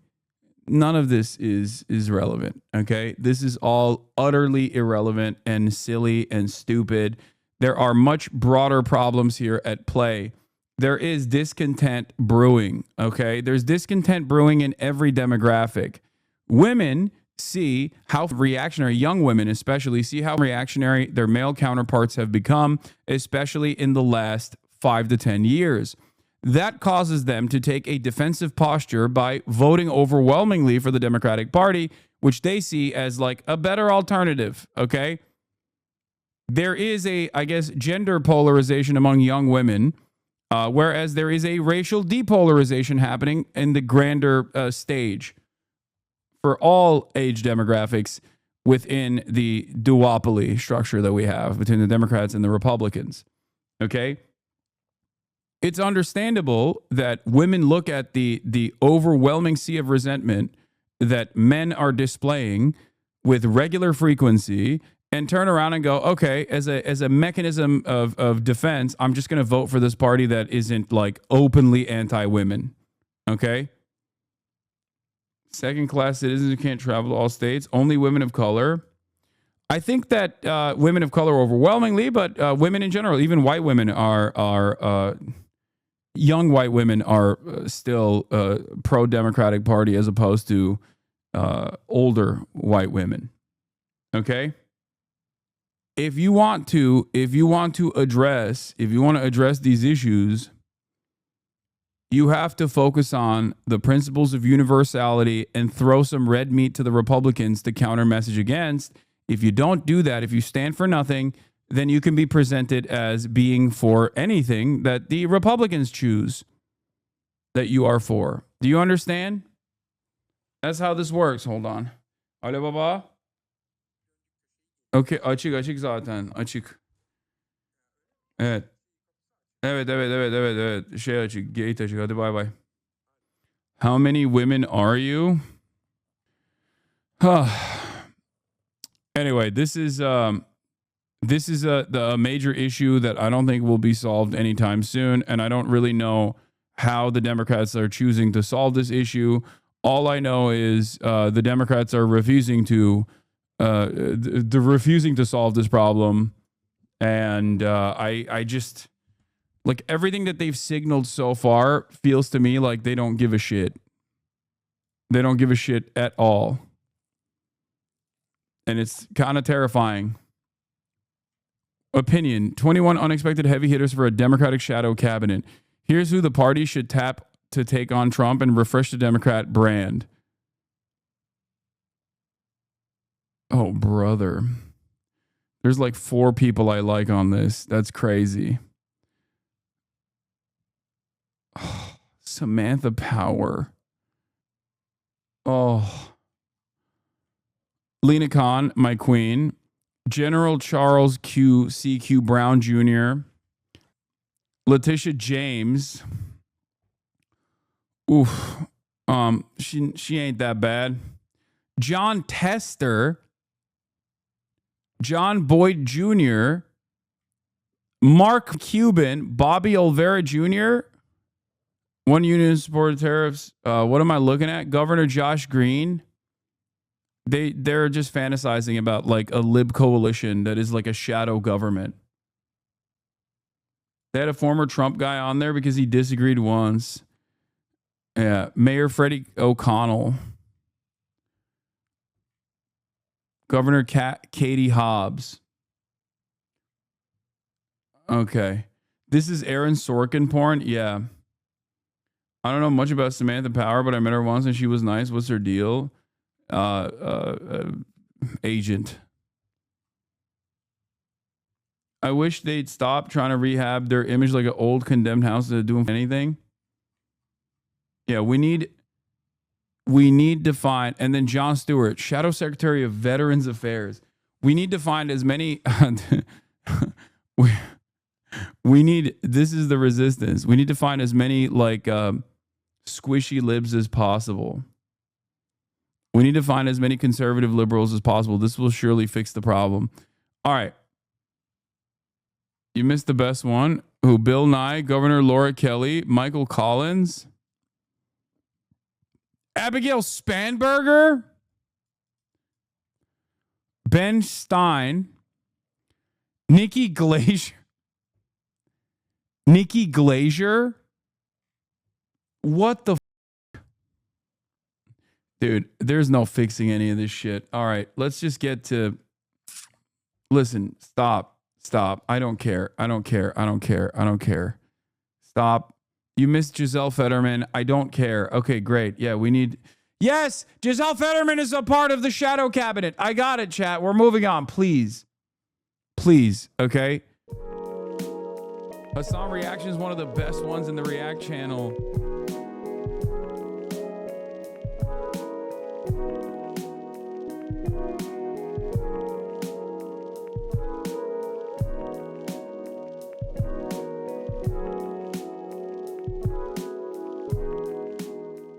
None of this is relevant, okay? This is all utterly irrelevant and silly and stupid. There are much broader problems here at play. There is discontent brewing, okay? There's discontent brewing in every demographic. Women see how reactionary, young women especially, see how reactionary their male counterparts have become, especially in the last 5 to 10 years. That causes them to take a defensive posture by voting overwhelmingly for the Democratic Party, which they see as like a better alternative, okay? There is a, I guess, gender polarization among young women, whereas there is a racial depolarization happening in the grander stage for all age demographics within the duopoly structure that we have between the Democrats and the Republicans. Okay? It's understandable that women look at the overwhelming sea of resentment that men are displaying with regular frequency and turn around and go, okay, as a mechanism of defense, I'm just going to vote for this party that isn't like openly anti-women. Okay? Second-class citizens who can't travel to all states, only women of color. I think that women of color overwhelmingly, but women in general, even white women are young white women are still pro-Democratic Party as opposed to older white women. Okay? If you want to address these issues, you have to focus on the principles of universality and throw some red meat to the Republicans to counter message against. If you don't do that, if you stand for nothing, then you can be presented as being for anything that the Republicans choose that you are for. Do you understand? That's how this works. Hold on. Alo baba. Okay, açık zaten. Açık. Evet. Evet. Şey açık. Gate açık. Hadi bay bay. How many women are you? Anyway, this is a major issue that I don't think will be solved anytime soon, and I don't really know how the Democrats are choosing to solve this issue. All I know is the Democrats are refusing to solve this problem, and I just, like, everything that they've signaled so far feels to me like they don't give a shit. They don't give a shit at all. And it's kind of terrifying. Opinion: 21 unexpected heavy hitters for a Democratic shadow cabinet. Here's who the party should tap to take on Trump and refresh the Democrat brand. Oh, brother. There's like 4 people I like on this. That's crazy. Oh, Samantha Power. Oh. Lena Khan, my queen. General Charles C.Q. Brown Jr., Letitia James. Oof. She ain't that bad. John Tester. John Boyd Jr., Mark Cuban, Bobby Olvera Jr., One Union supported tariffs. What am I looking at? Governor Josh Green. They're just fantasizing about like a lib coalition that is like a shadow government. They had a former Trump guy on there because he disagreed once. Yeah, Mayor Freddie O'Connell. Governor Katie Hobbs. Okay. This is Aaron Sorkin porn? Yeah. I don't know much about Samantha Power, but I met her once and she was nice. What's her deal? Agent. I wish they'd stop trying to rehab their image like an old condemned house to do anything. Yeah, we need to find, and then John Stewart, Shadow Secretary of Veterans Affairs. We need to find as many. We need. This is the resistance. We need to find as many like squishy libs as possible. We need to find as many conservative liberals as possible. This will surely fix the problem. All right. You missed the best one. Who? Bill Nye, Governor Laura Kelly, Michael Collins. Abigail Spanberger, Ben Stein, Nikki Glazier. What the dude, there's no fixing any of this shit. All right, let's just get to listen, stop. I don't care. Stop. You missed Giselle Fetterman. I don't care. Okay, great. Yeah, we need... Yes, Giselle Fetterman is a part of the shadow cabinet. I got it, chat. We're moving on. Please, okay? Hasan Reactions is one of the best ones in the React channel.